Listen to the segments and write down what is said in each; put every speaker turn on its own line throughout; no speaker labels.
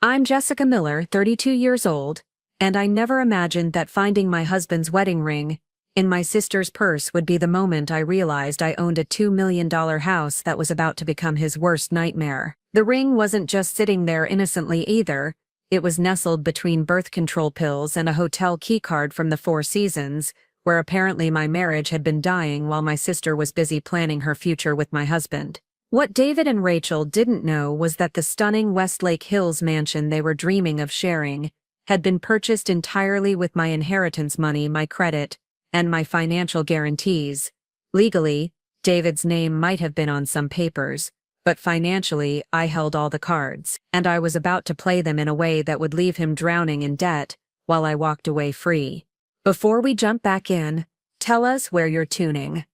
I'm Jessica Miller, 32 years old, and I never imagined that finding my husband's wedding ring in my sister's purse would be the moment I realized I owned a $2 million house that was about to become his worst nightmare. The ring wasn't just sitting there innocently either, it was nestled between birth control pills and a hotel keycard from the Four Seasons, where apparently my marriage had been dying while my sister was busy planning her future with my husband. What David and Rachel didn't know was that the stunning Westlake Hills mansion they were dreaming of sharing had been purchased entirely with my inheritance money, my credit, and my financial guarantees. Legally, David's name might have been on some papers, but financially, I held all the cards, and I was about to play them in a way that would leave him drowning in debt while I walked away free. Before we jump back in, tell us where you're tuning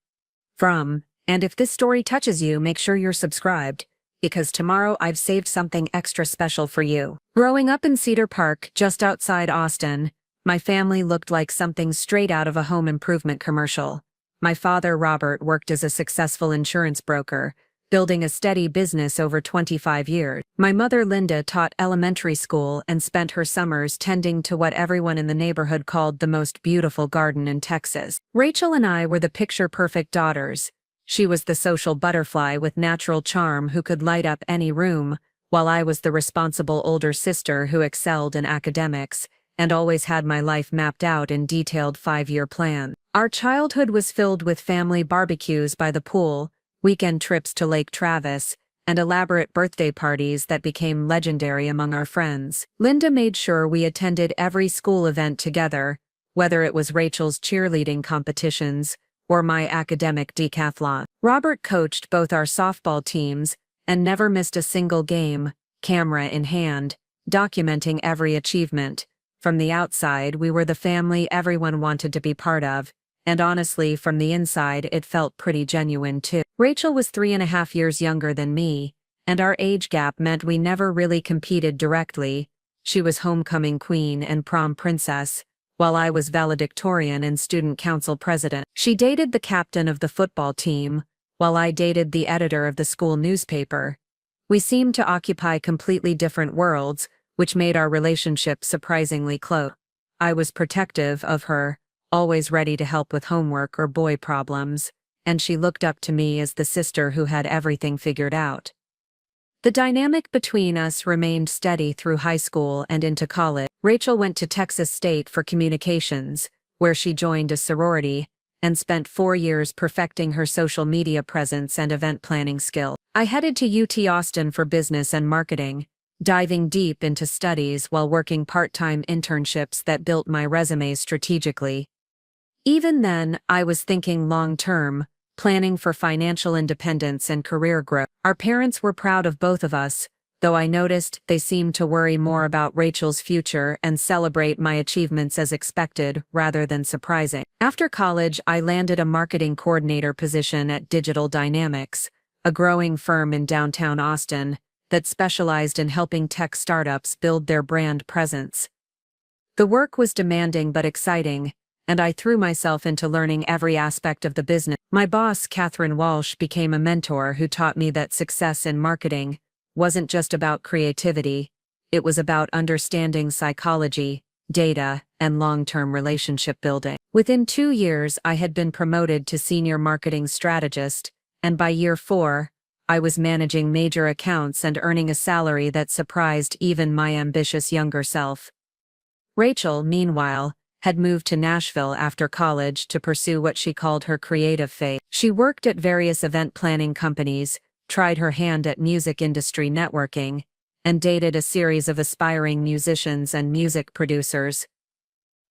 from. And if this story touches you, make sure you're subscribed, because tomorrow I've saved something extra special for you. Growing up in Cedar Park, just outside Austin, my family looked like something straight out of a home improvement commercial. My father, Robert, worked as a successful insurance broker, building a steady business over 25 years. My mother, Linda, taught elementary school and spent her summers tending to what everyone in the neighborhood called the most beautiful garden in Texas. Rachel and I were the picture-perfect daughters. She was the social butterfly with natural charm who could light up any room, while I was the responsible older sister who excelled in academics and always had my life mapped out in detailed 5-year plans. Our childhood was filled with family barbecues by the pool, weekend trips to Lake Travis, and elaborate birthday parties that became legendary among our friends. Linda made sure we attended every school event together, whether it was Rachel's cheerleading competitions or my academic decathlon. Robert coached both our softball teams and never missed a single game, camera in hand, documenting every achievement. From the outside, we were the family everyone wanted to be part of, and honestly, from the inside, it felt pretty genuine too. Rachel was 3.5 years younger than me, and our age gap meant we never really competed directly. She was homecoming queen and prom princess, while I was valedictorian and student council president. She dated the captain of the football team, while I dated the editor of the school newspaper. We seemed to occupy completely different worlds, which made our relationship surprisingly close. I was protective of her, always ready to help with homework or boy problems, and she looked up to me as the sister who had everything figured out. The dynamic between us remained steady through high school and into college. Rachel went to Texas State for communications, where she joined a sorority, and spent 4 years perfecting her social media presence and event planning skill. I headed to UT Austin for business and marketing, diving deep into studies while working part-time internships that built my resume strategically. Even then, I was thinking long-term, planning for financial independence and career growth. Our parents were proud of both of us, though I noticed they seemed to worry more about Rachel's future and celebrate my achievements as expected rather than surprising. After college, I landed a marketing coordinator position at Digital Dynamics, a growing firm in downtown Austin that specialized in helping tech startups build their brand presence. The work was demanding but exciting, and I threw myself into learning every aspect of the business. My boss, Catherine Walsh, became a mentor who taught me that success in marketing wasn't just about creativity, it was about understanding psychology, data, and long-term relationship building. Within 2 years, I had been promoted to senior marketing strategist, and by year 4, I was managing major accounts and earning a salary that surprised even my ambitious younger self. Rachel, meanwhile, had moved to Nashville after college to pursue what she called her creative fate. She worked at various event planning companies, tried her hand at music industry networking, and dated a series of aspiring musicians and music producers.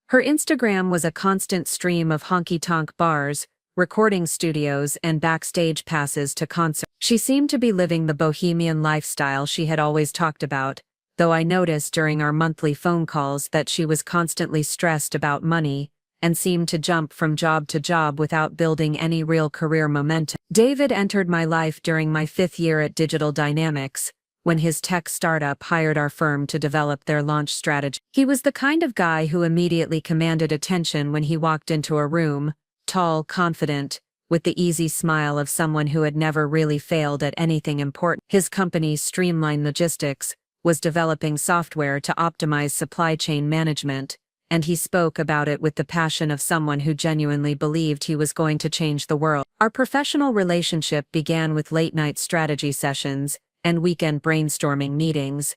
Her Instagram was a constant stream of honky-tonk bars, recording studios, and backstage passes to concerts. She seemed to be living the bohemian lifestyle she had always talked about, though I noticed during our monthly phone calls that she was constantly stressed about money and seemed to jump from job to job without building any real career momentum. David entered my life during my 5th year at Digital Dynamics, when his tech startup hired our firm to develop their launch strategy. He was the kind of guy who immediately commanded attention when he walked into a room, tall, confident, with the easy smile of someone who had never really failed at anything important. His company's streamlined logistics, was developing software to optimize supply chain management, and he spoke about it with the passion of someone who genuinely believed he was going to change the world. Our professional relationship began with late-night strategy sessions and weekend brainstorming meetings.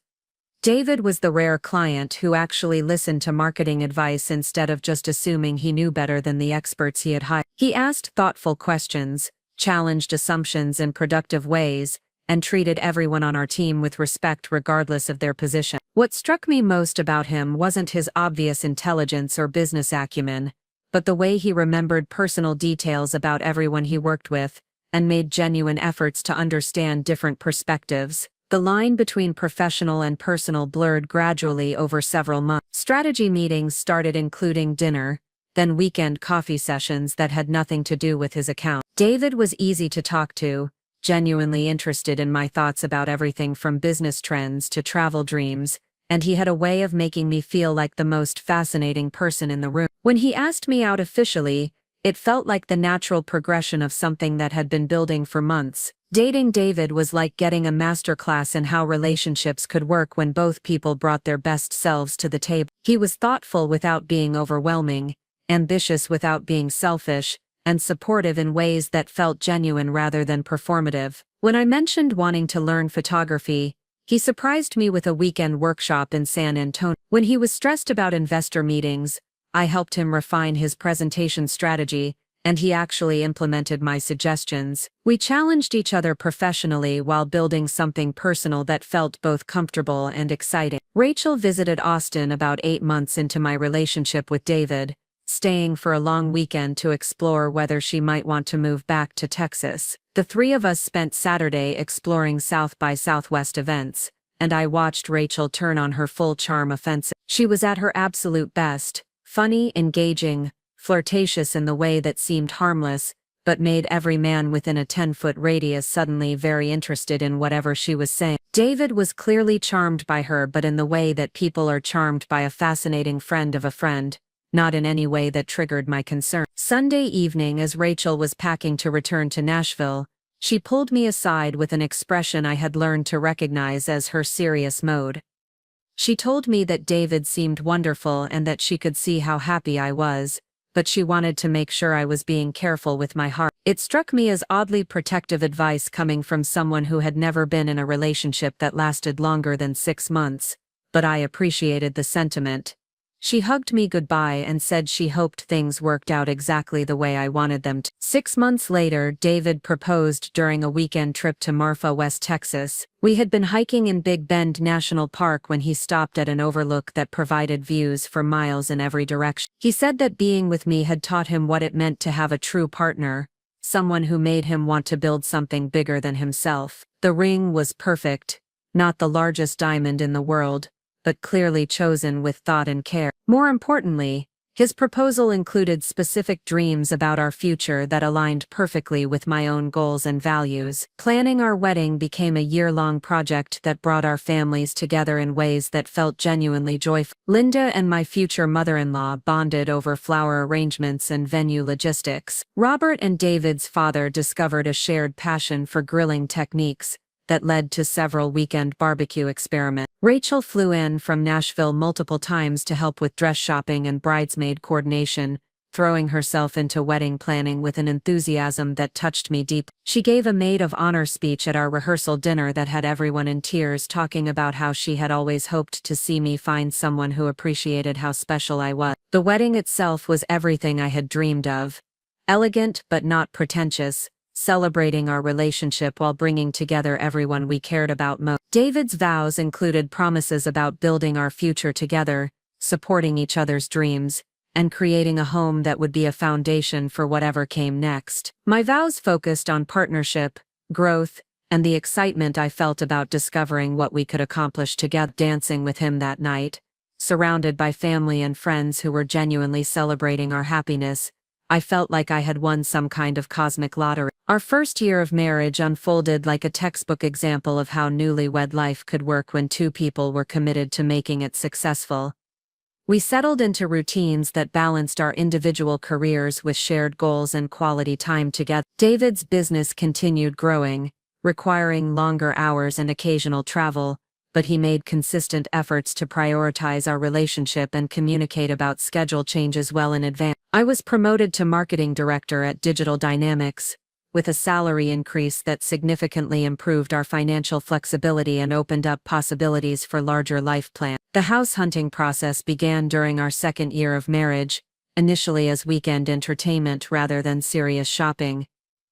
David was the rare client who actually listened to marketing advice instead of just assuming he knew better than the experts he had hired. He asked thoughtful questions, challenged assumptions in productive ways, and treated everyone on our team with respect regardless of their position. What struck me most about him wasn't his obvious intelligence or business acumen, but the way he remembered personal details about everyone he worked with, and made genuine efforts to understand different perspectives. The line between professional and personal blurred gradually over several months. Strategy meetings started including dinner, then weekend coffee sessions that had nothing to do with his account. David was easy to talk to, genuinely interested in my thoughts about everything from business trends to travel dreams, and he had a way of making me feel like the most fascinating person in the room. When he asked me out officially, it felt like the natural progression of something that had been building for months. Dating David was like getting a masterclass in how relationships could work when both people brought their best selves to the table. He was thoughtful without being overwhelming, ambitious without being selfish, and supportive in ways that felt genuine rather than performative. When I mentioned wanting to learn photography, he surprised me with a weekend workshop in San Antonio. When he was stressed about investor meetings, I helped him refine his presentation strategy, and he actually implemented my suggestions. We challenged each other professionally while building something personal that felt both comfortable and exciting. Rachel visited Austin about 8 months into my relationship with David, staying for a long weekend to explore whether she might want to move back to Texas. The three of us spent Saturday exploring South by Southwest events, and I watched Rachel turn on her full charm offensive. She was at her absolute best, funny, engaging, flirtatious in the way that seemed harmless, but made every man within a 10-foot radius suddenly very interested in whatever she was saying. David was clearly charmed by her, but in the way that people are charmed by a fascinating friend of a friend, not in any way that triggered my concern. Sunday evening, as Rachel was packing to return to Nashville, she pulled me aside with an expression I had learned to recognize as her serious mode. She told me that David seemed wonderful and that she could see how happy I was, but she wanted to make sure I was being careful with my heart. It struck me as oddly protective advice coming from someone who had never been in a relationship that lasted longer than 6 months, but I appreciated the sentiment. She hugged me goodbye and said she hoped things worked out exactly the way I wanted them to. 6 months later, David proposed during a weekend trip to Marfa, West Texas. We had been hiking in Big Bend National Park when he stopped at an overlook that provided views for miles in every direction. He said that being with me had taught him what it meant to have a true partner, someone who made him want to build something bigger than himself. The ring was perfect, not the largest diamond in the world, but clearly chosen with thought and care. More importantly, his proposal included specific dreams about our future that aligned perfectly with my own goals and values. Planning our wedding became a year-long project that brought our families together in ways that felt genuinely joyful. Linda and my future mother-in-law bonded over flower arrangements and venue logistics. Robert and David's father discovered a shared passion for grilling techniques that led to several weekend barbecue experiments. Rachel flew in from Nashville multiple times to help with dress shopping and bridesmaid coordination, throwing herself into wedding planning with an enthusiasm that touched me deep. She gave a maid of honor speech at our rehearsal dinner that had everyone in tears, talking about how she had always hoped to see me find someone who appreciated how special I was. The wedding itself was everything I had dreamed of. Elegant but not pretentious, celebrating our relationship while bringing together everyone we cared about most. David's vows included promises about building our future together, supporting each other's dreams, and creating a home that would be a foundation for whatever came next. My vows focused on partnership, growth, and the excitement I felt about discovering what we could accomplish together. Dancing with him that night, surrounded by family and friends who were genuinely celebrating our happiness, I felt like I had won some kind of cosmic lottery. Our first year of marriage unfolded like a textbook example of how newlywed life could work when two people were committed to making it successful. We settled into routines that balanced our individual careers with shared goals and quality time together. David's business continued growing, requiring longer hours and occasional travel, but he made consistent efforts to prioritize our relationship and communicate about schedule changes well in advance. I was promoted to marketing director at Digital Dynamics, with a salary increase that significantly improved our financial flexibility and opened up possibilities for larger life plans. The house hunting process began during our second year of marriage, initially as weekend entertainment rather than serious shopping.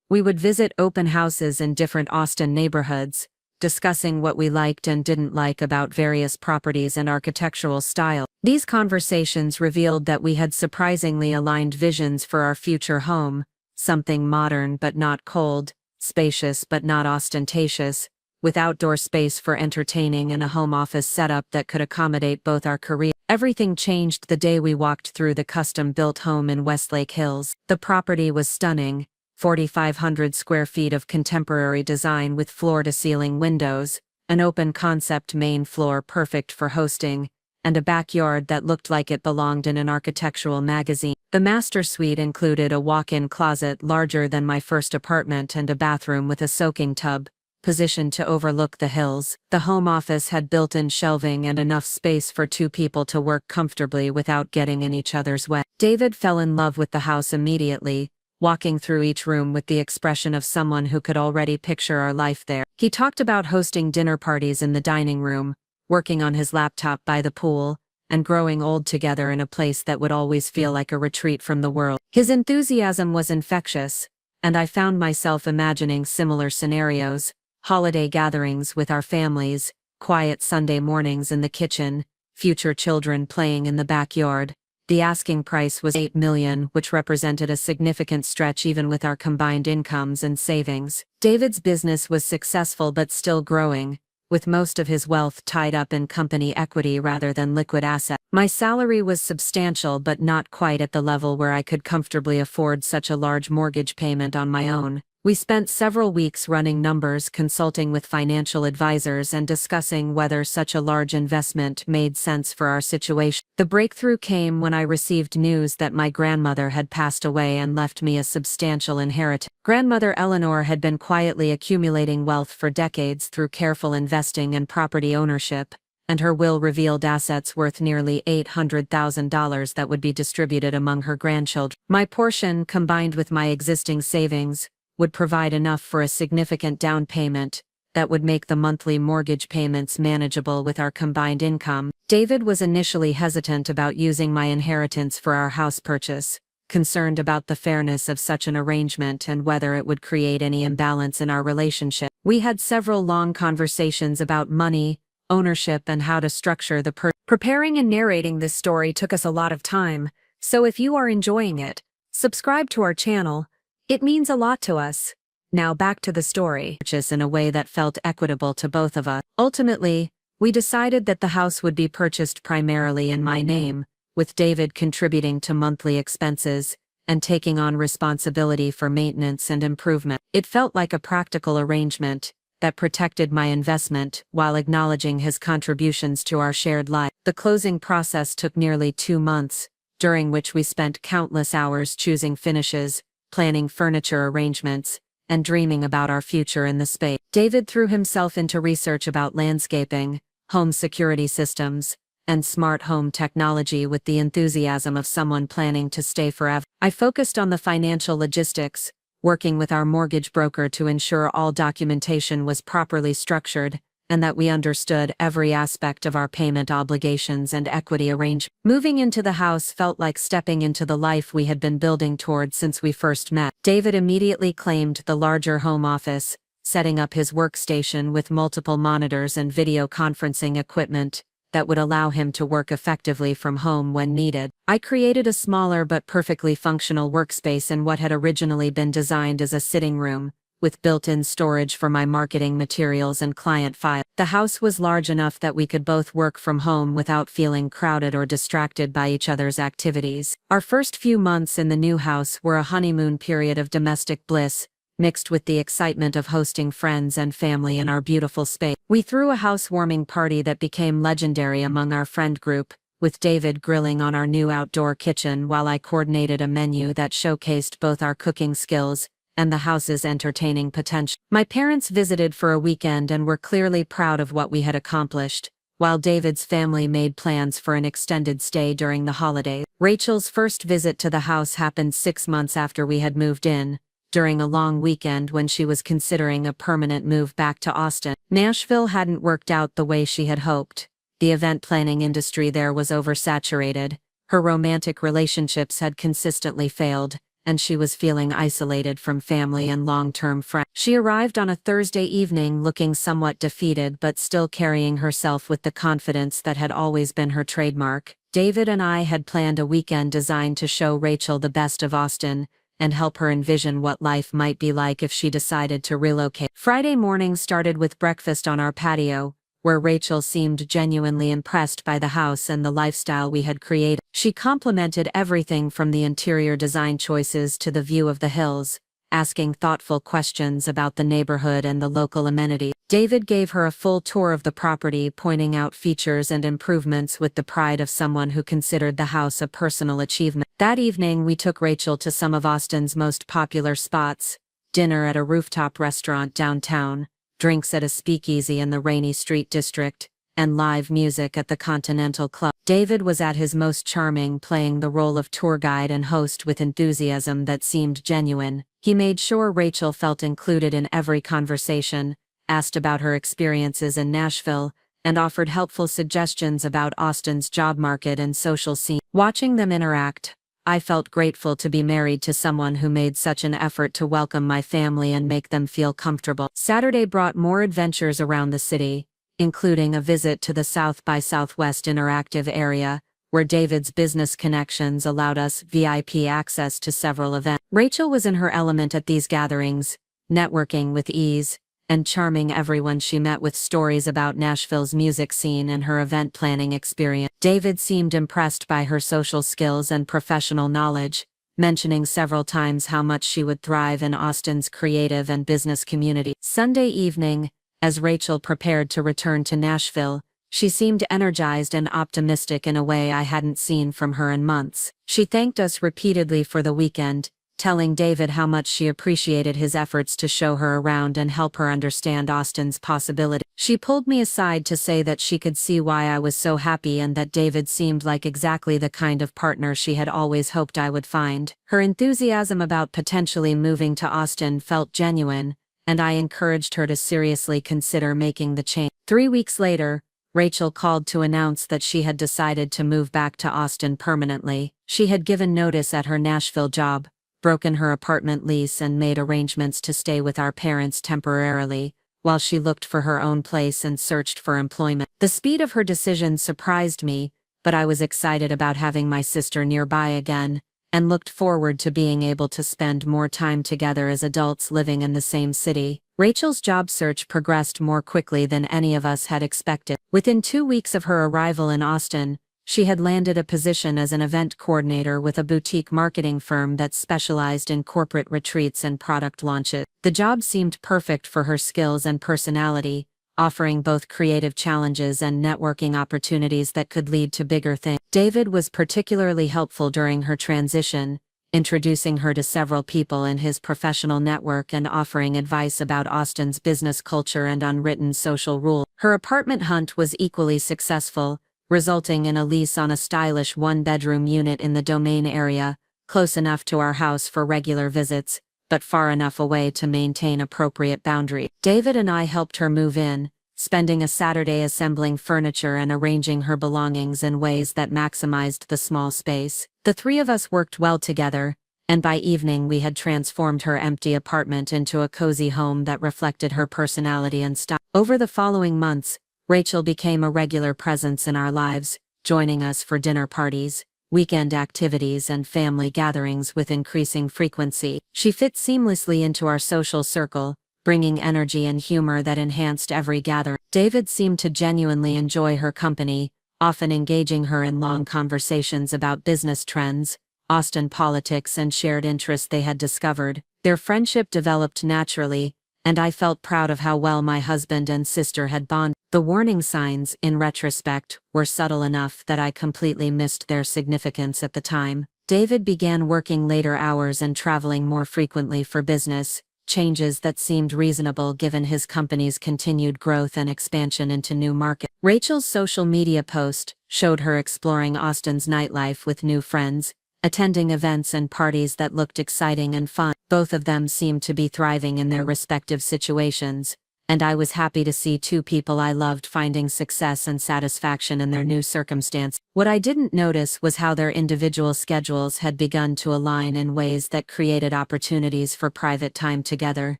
We would visit open houses in different Austin neighborhoods, discussing what we liked and didn't like about various properties and architectural style. These conversations revealed that we had surprisingly aligned visions for our future home, something modern but not cold, spacious but not ostentatious, with outdoor space for entertaining and a home office setup that could accommodate both our careers. Everything changed the day we walked through the custom-built home in Westlake Hills. The property was stunning, 4,500 square feet of contemporary design with floor-to-ceiling windows, an open-concept main floor perfect for hosting, and a backyard that looked like it belonged in an architectural magazine. The master suite included a walk-in closet larger than my first apartment and a bathroom with a soaking tub, positioned to overlook the hills. The home office had built-in shelving and enough space for two people to work comfortably without getting in each other's way. David fell in love with the house immediately, walking through each room with the expression of someone who could already picture our life there. He talked about hosting dinner parties in the dining room, working on his laptop by the pool, and growing old together in a place that would always feel like a retreat from the world. His enthusiasm was infectious, and I found myself imagining similar scenarios: holiday gatherings with our families, quiet Sunday mornings in the kitchen, future children playing in the backyard. The asking price was $8 million, which represented a significant stretch even with our combined incomes and savings. David's business was successful but still growing, with most of his wealth tied up in company equity rather than liquid assets. My salary was substantial but not quite at the level where I could comfortably afford such a large mortgage payment on my own. We spent several weeks running numbers, consulting with financial advisors, and discussing whether such a large investment made sense for our situation. The breakthrough came when I received news that my grandmother had passed away and left me a substantial inheritance. Grandmother Eleanor had been quietly accumulating wealth for decades through careful investing and property ownership, and her will revealed assets worth nearly $800,000 that would be distributed among her grandchildren. My portion, combined with my existing savings, would provide enough for a significant down payment that would make the monthly mortgage payments manageable with our combined income. David was initially hesitant about using my inheritance for our house purchase, concerned about the fairness of such an arrangement and whether it would create any imbalance in our relationship. We had several long conversations about money, ownership, and how to structure the purchase. Preparing and narrating this story took us a lot of time, so if you are enjoying it, subscribe to our channel. It means a lot to us. Now back to the story. Purchase in a way that felt equitable to both of us. Ultimately, we decided that the house would be purchased primarily in my name, with David contributing to monthly expenses and taking on responsibility for maintenance and improvement. It felt like a practical arrangement that protected my investment while acknowledging his contributions to our shared life. The closing process took nearly 2 months, during which we spent countless hours choosing finishes, planning furniture arrangements, and dreaming about our future in the space. David threw himself into research about landscaping, home security systems, and smart home technology with the enthusiasm of someone planning to stay forever. I focused on the financial logistics, working with our mortgage broker to ensure all documentation was properly structured, and that we understood every aspect of our payment obligations and equity arrangements. Moving into the house felt like stepping into the life we had been building toward since we first met. David immediately claimed the larger home office, setting up his workstation with multiple monitors and video conferencing equipment that would allow him to work effectively from home when needed. I created a smaller but perfectly functional workspace in what had originally been designed as a sitting room, with built-in storage for my marketing materials and client files. The house was large enough that we could both work from home without feeling crowded or distracted by each other's activities. Our first few months in the new house were a honeymoon period of domestic bliss, mixed with the excitement of hosting friends and family in our beautiful space. We threw a housewarming party that became legendary among our friend group, with David grilling on our new outdoor kitchen while I coordinated a menu that showcased both our cooking skills and the house's entertaining potential. My parents visited for a weekend and were clearly proud of what we had accomplished, while David's family made plans for an extended stay during the holidays. Rachel's first visit to the house happened 6 months after we had moved in, during a long weekend when she was considering a permanent move back to Austin. Nashville hadn't worked out the way she had hoped. The event planning industry there was oversaturated, her romantic relationships had consistently failed, and she was feeling isolated from family and long-term friends. She arrived on a Thursday evening looking somewhat defeated but still carrying herself with the confidence that had always been her trademark. David and I had planned a weekend designed to show Rachel the best of Austin and help her envision what life might be like if she decided to relocate. Friday morning started with breakfast on our patio, where Rachel seemed genuinely impressed by the house and the lifestyle we had created. She complimented everything from the interior design choices to the view of the hills, asking thoughtful questions about the neighborhood and the local amenities. David gave her a full tour of the property, pointing out features and improvements with the pride of someone who considered the house a personal achievement. That evening we took Rachel to some of Austin's most popular spots: dinner at a rooftop restaurant downtown, drinks at a speakeasy in the Rainy Street district, and live music at the Continental Club. David was at his most charming, playing the role of tour guide and host with enthusiasm that seemed genuine. He made sure Rachel felt included in every conversation, asked about her experiences in Nashville, and offered helpful suggestions about Austin's job market and social scene. Watching them interact, I felt grateful to be married to someone who made such an effort to welcome my family and make them feel comfortable. Saturday brought more adventures around the city, including a visit to the South by Southwest interactive area, where David's business connections allowed us VIP access to several events. Rachel was in her element at these gatherings, networking with ease, and charming everyone she met with stories about Nashville's music scene and her event planning experience. David seemed impressed by her social skills and professional knowledge, mentioning several times how much she would thrive in Austin's creative and business community. Sunday evening, as Rachel prepared to return to Nashville, she seemed energized and optimistic in a way I hadn't seen from her in months. She thanked us repeatedly for the weekend, telling David how much she appreciated his efforts to show her around and help her understand Austin's possibilities. She pulled me aside to say that she could see why I was so happy and that David seemed like exactly the kind of partner she had always hoped I would find. Her enthusiasm about potentially moving to Austin felt genuine, and I encouraged her to seriously consider making the change. 3 weeks later, Rachel called to announce that she had decided to move back to Austin permanently. She had given notice at her Nashville job, broken her apartment lease, and made arrangements to stay with our parents temporarily, while she looked for her own place and searched for employment. The speed of her decision surprised me, but I was excited about having my sister nearby again, and looked forward to being able to spend more time together as adults living in the same city. Rachel's job search progressed more quickly than any of us had expected. Within 2 weeks of her arrival in Austin, she had landed a position as an event coordinator with a boutique marketing firm that specialized in corporate retreats and product launches. The job seemed perfect for her skills and personality, offering both creative challenges and networking opportunities that could lead to bigger things. David was particularly helpful during her transition, introducing her to several people in his professional network and offering advice about Austin's business culture and unwritten social rules. Her apartment hunt was equally successful, resulting in a lease on a stylish one-bedroom unit in the Domain area, close enough to our house for regular visits, but far enough away to maintain appropriate boundaries. David and I helped her move in, spending a Saturday assembling furniture and arranging her belongings in ways that maximized the small space. The three of us worked well together, and by evening we had transformed her empty apartment into a cozy home that reflected her personality and style. Over the following months, Rachel became a regular presence in our lives, joining us for dinner parties, weekend activities, and family gatherings with increasing frequency. She fit seamlessly into our social circle, bringing energy and humor that enhanced every gathering. David seemed to genuinely enjoy her company, often engaging her in long conversations about business trends, Austin politics, and shared interests they had discovered. Their friendship developed naturally, and I felt proud of how well my husband and sister had bonded. The warning signs, in retrospect, were subtle enough that I completely missed their significance at the time. David began working later hours and traveling more frequently for business, changes that seemed reasonable given his company's continued growth and expansion into new markets. Rachel's social media post showed her exploring Austin's nightlife with new friends, attending events and parties that looked exciting and fun. Both of them seemed to be thriving in their respective situations, and I was happy to see two people I loved finding success and satisfaction in their new circumstance. What I didn't notice was how their individual schedules had begun to align in ways that created opportunities for private time together.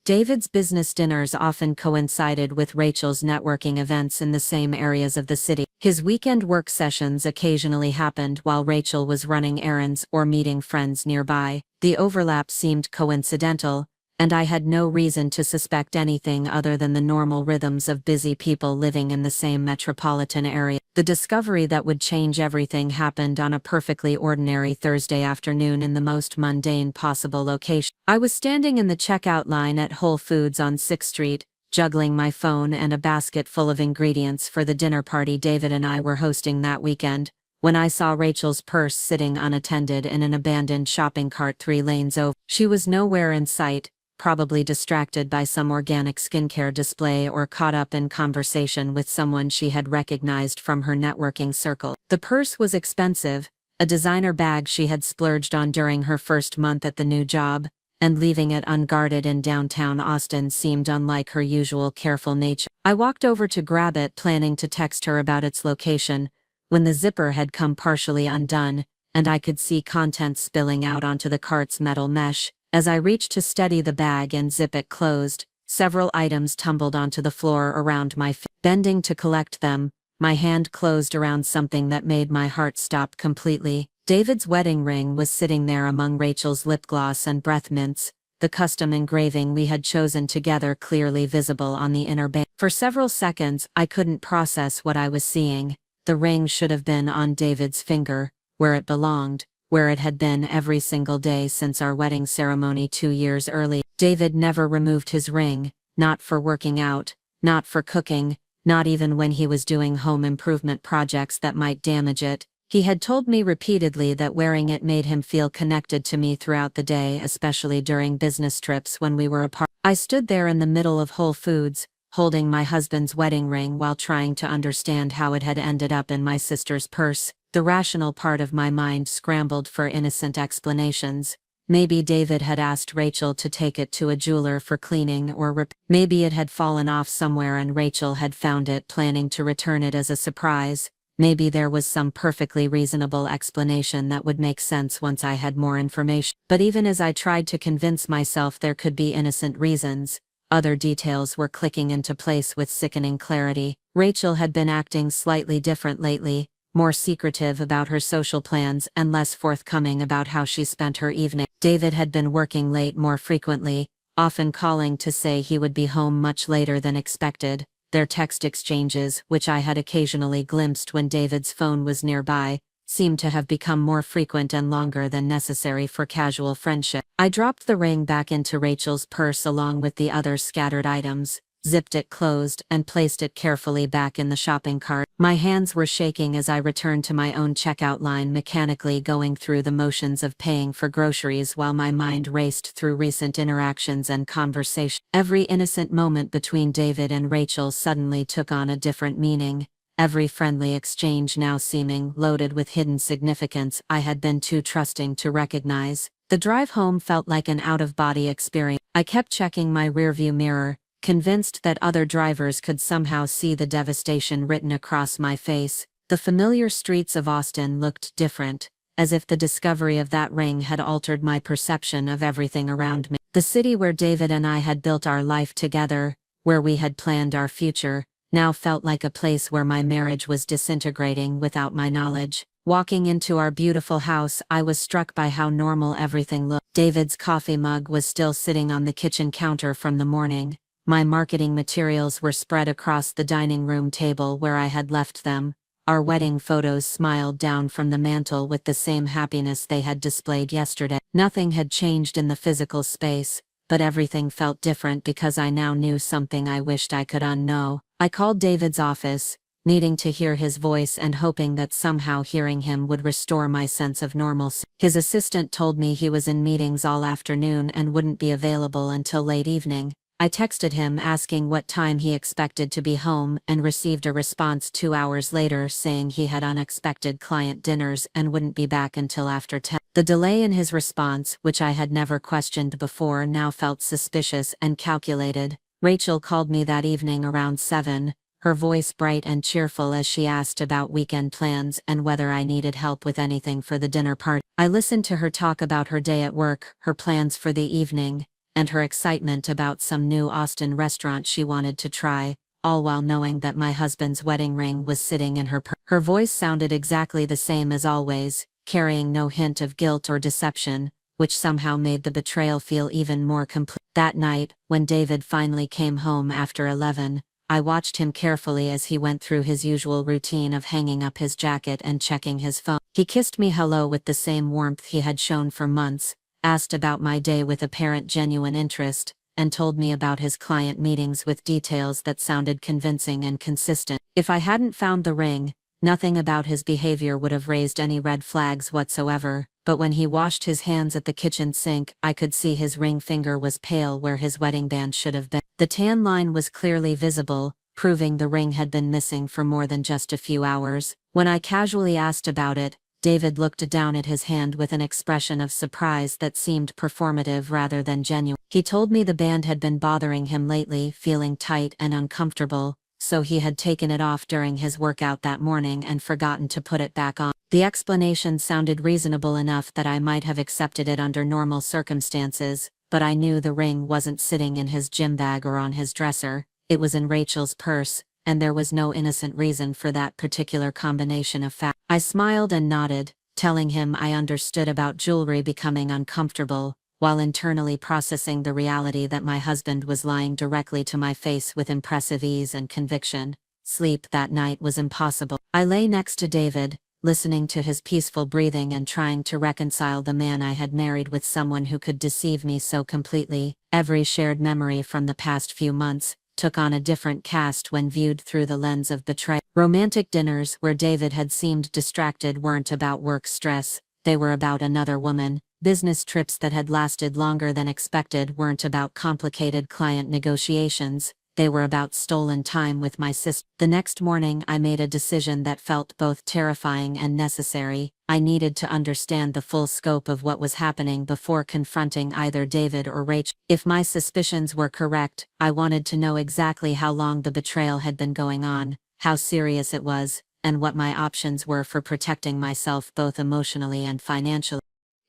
David's business dinners often coincided with Rachel's networking events in the same areas of the city. His weekend work sessions occasionally happened while Rachel was running errands or meeting friends nearby. The overlap seemed coincidental, and I had no reason to suspect anything other than the normal rhythms of busy people living in the same metropolitan area. The discovery that would change everything happened on a perfectly ordinary Thursday afternoon in the most mundane possible location. I was standing in the checkout line at Whole Foods on 6th Street, juggling my phone and a basket full of ingredients for the dinner party David and I were hosting that weekend, when I saw Rachel's purse sitting unattended in an abandoned shopping cart 3 lanes over. She was nowhere in sight, probably distracted by some organic skincare display or caught up in conversation with someone she had recognized from her networking circle. The purse was expensive, a designer bag she had splurged on during her first month at the new job, and leaving it unguarded in downtown Austin seemed unlike her usual careful nature. I walked over to grab it, planning to text her about its location, when the zipper had come partially undone, and I could see contents spilling out onto the cart's metal mesh. As I reached to steady the bag and zip it closed, several items tumbled onto the floor around my feet. Bending to collect them, my hand closed around something that made my heart stop completely. David's wedding ring was sitting there among Rachel's lip gloss and breath mints, the custom engraving we had chosen together clearly visible on the inner band. For several seconds, I couldn't process what I was seeing. The ring should have been on David's finger, where it belonged, where it had been every single day since our wedding ceremony 2 years early. David never removed his ring, not for working out, not for cooking, not even when he was doing home improvement projects that might damage it. He had told me repeatedly that wearing it made him feel connected to me throughout the day, especially during business trips when we were apart. I stood there in the middle of Whole Foods, holding my husband's wedding ring while trying to understand how it had ended up in my sister's purse. The rational part of my mind scrambled for innocent explanations. Maybe David had asked Rachel to take it to a jeweler for cleaning or maybe it had fallen off somewhere and Rachel had found it, planning to return it as a surprise. Maybe there was some perfectly reasonable explanation that would make sense once I had more information. But even as I tried to convince myself there could be innocent reasons, other details were clicking into place with sickening clarity. Rachel had been acting slightly different lately, more secretive about her social plans and less forthcoming about how she spent her evening. David had been working late more frequently, often calling to say he would be home much later than expected. Their text exchanges, which I had occasionally glimpsed when David's phone was nearby, seemed to have become more frequent and longer than necessary for casual friendship. I dropped the ring back into Rachel's purse along with the other scattered items, zipped it closed, and placed it carefully back in the shopping cart. My hands were shaking as I returned to my own checkout line, mechanically going through the motions of paying for groceries while my mind raced through recent interactions and conversation. Every innocent moment between David and Rachel suddenly took on a different meaning, every friendly exchange now seeming loaded with hidden significance I had been too trusting to recognize. The drive home felt like an out-of-body experience. I kept checking my rearview mirror, convinced that other drivers could somehow see the devastation written across my face. The familiar streets of Austin looked different, as if the discovery of that ring had altered my perception of everything around me. The city where David and I had built our life together, where we had planned our future, now felt like a place where my marriage was disintegrating without my knowledge. Walking into our beautiful house, I was struck by how normal everything looked. David's coffee mug was still sitting on the kitchen counter from the morning. My marketing materials were spread across the dining room table where I had left them. Our wedding photos smiled down from the mantel with the same happiness they had displayed yesterday. Nothing had changed in the physical space, but everything felt different because I now knew something I wished I could unknow. I called David's office, needing to hear his voice and hoping that somehow hearing him would restore my sense of normalcy. His assistant told me he was in meetings all afternoon and wouldn't be available until late evening. I texted him asking what time he expected to be home and received a response 2 hours later saying he had unexpected client dinners and wouldn't be back until after 10. The delay in his response, which I had never questioned before, now felt suspicious and calculated. Rachel called me that evening around 7, her voice bright and cheerful as she asked about weekend plans and whether I needed help with anything for the dinner party. I listened to her talk about her day at work, her plans for the evening, and her excitement about some new Austin restaurant she wanted to try, all while knowing that my husband's wedding ring was sitting in her purse. Her voice sounded exactly the same as always, carrying no hint of guilt or deception, which somehow made the betrayal feel even more complete. That night, when David finally came home after 11, I watched him carefully as he went through his usual routine of hanging up his jacket and checking his phone. He kissed me hello with the same warmth he had shown for months, asked about my day with apparent genuine interest, and told me about his client meetings with details that sounded convincing and consistent. If I hadn't found the ring, nothing about his behavior would have raised any red flags whatsoever, but when he washed his hands at the kitchen sink, I could see his ring finger was pale where his wedding band should have been. The tan line was clearly visible, proving the ring had been missing for more than just a few hours. When I casually asked about it, David looked down at his hand with an expression of surprise that seemed performative rather than genuine. He told me the band had been bothering him lately, feeling tight and uncomfortable, so he had taken it off during his workout that morning and forgotten to put it back on. The explanation sounded reasonable enough that I might have accepted it under normal circumstances, but I knew the ring wasn't sitting in his gym bag or on his dresser. It was in Rachel's purse, and there was no innocent reason for that particular combination of facts. I smiled and nodded, telling him I understood about jewelry becoming uncomfortable, while internally processing the reality that my husband was lying directly to my face with impressive ease and conviction. Sleep that night was impossible. I lay next to David, listening to his peaceful breathing and trying to reconcile the man I had married with someone who could deceive me so completely. Every shared memory from the past few months took on a different cast when viewed through the lens of betrayal. Romantic dinners where David had seemed distracted weren't about work stress, they were about another woman. Business trips that had lasted longer than expected weren't about complicated client negotiations, they were about stolen time with my sister. The next morning I made a decision that felt both terrifying and necessary. I needed to understand the full scope of what was happening before confronting either David or Rachel. If my suspicions were correct, I wanted to know exactly how long the betrayal had been going on, how serious it was, and what my options were for protecting myself both emotionally and financially.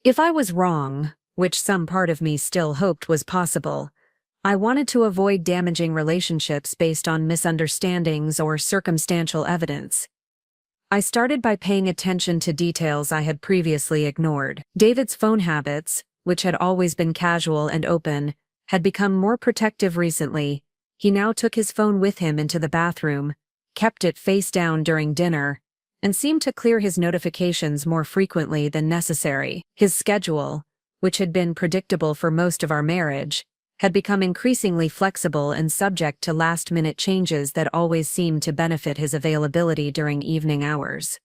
If I was wrong, which some part of me still hoped was possible, I wanted to avoid damaging relationships based on misunderstandings or circumstantial evidence. I started by paying attention to details I had previously ignored. David's phone habits, which had always been casual and open, had become more protective recently. He now took his phone with him into the bathroom, kept it face down during dinner, and seemed to clear his notifications more frequently than necessary. His schedule, which had been predictable for most of our marriage, had become increasingly flexible and subject to last-minute changes that always seemed to benefit his availability during evening hours.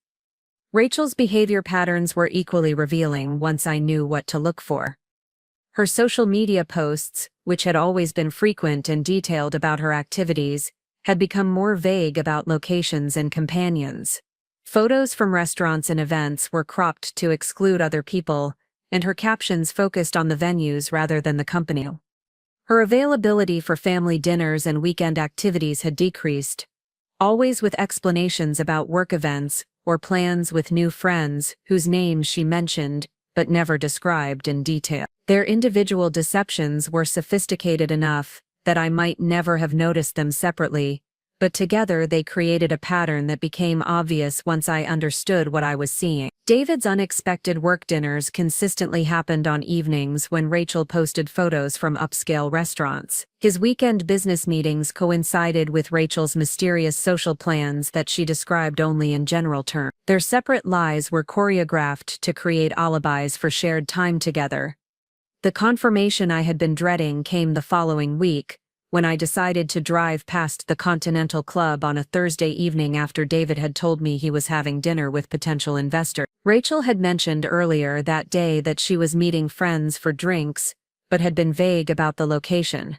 Rachel's behavior patterns were equally revealing once I knew what to look for. Her social media posts, which had always been frequent and detailed about her activities, had become more vague about locations and companions. Photos from restaurants and events were cropped to exclude other people, and her captions focused on the venues rather than the company. Her availability for family dinners and weekend activities had decreased, always with explanations about work events or plans with new friends whose names she mentioned but never described in detail. Their individual deceptions were sophisticated enough that I might never have noticed them separately, but together they created a pattern that became obvious once I understood what I was seeing. David's unexpected work dinners consistently happened on evenings when Rachel posted photos from upscale restaurants. His weekend business meetings coincided with Rachel's mysterious social plans that she described only in general terms. Their separate lies were choreographed to create alibis for shared time together. The confirmation I had been dreading came the following week, when I decided to drive past the Continental Club on a Thursday evening after David had told me he was having dinner with potential investors. Rachel had mentioned earlier that day that she was meeting friends for drinks, but had been vague about the location.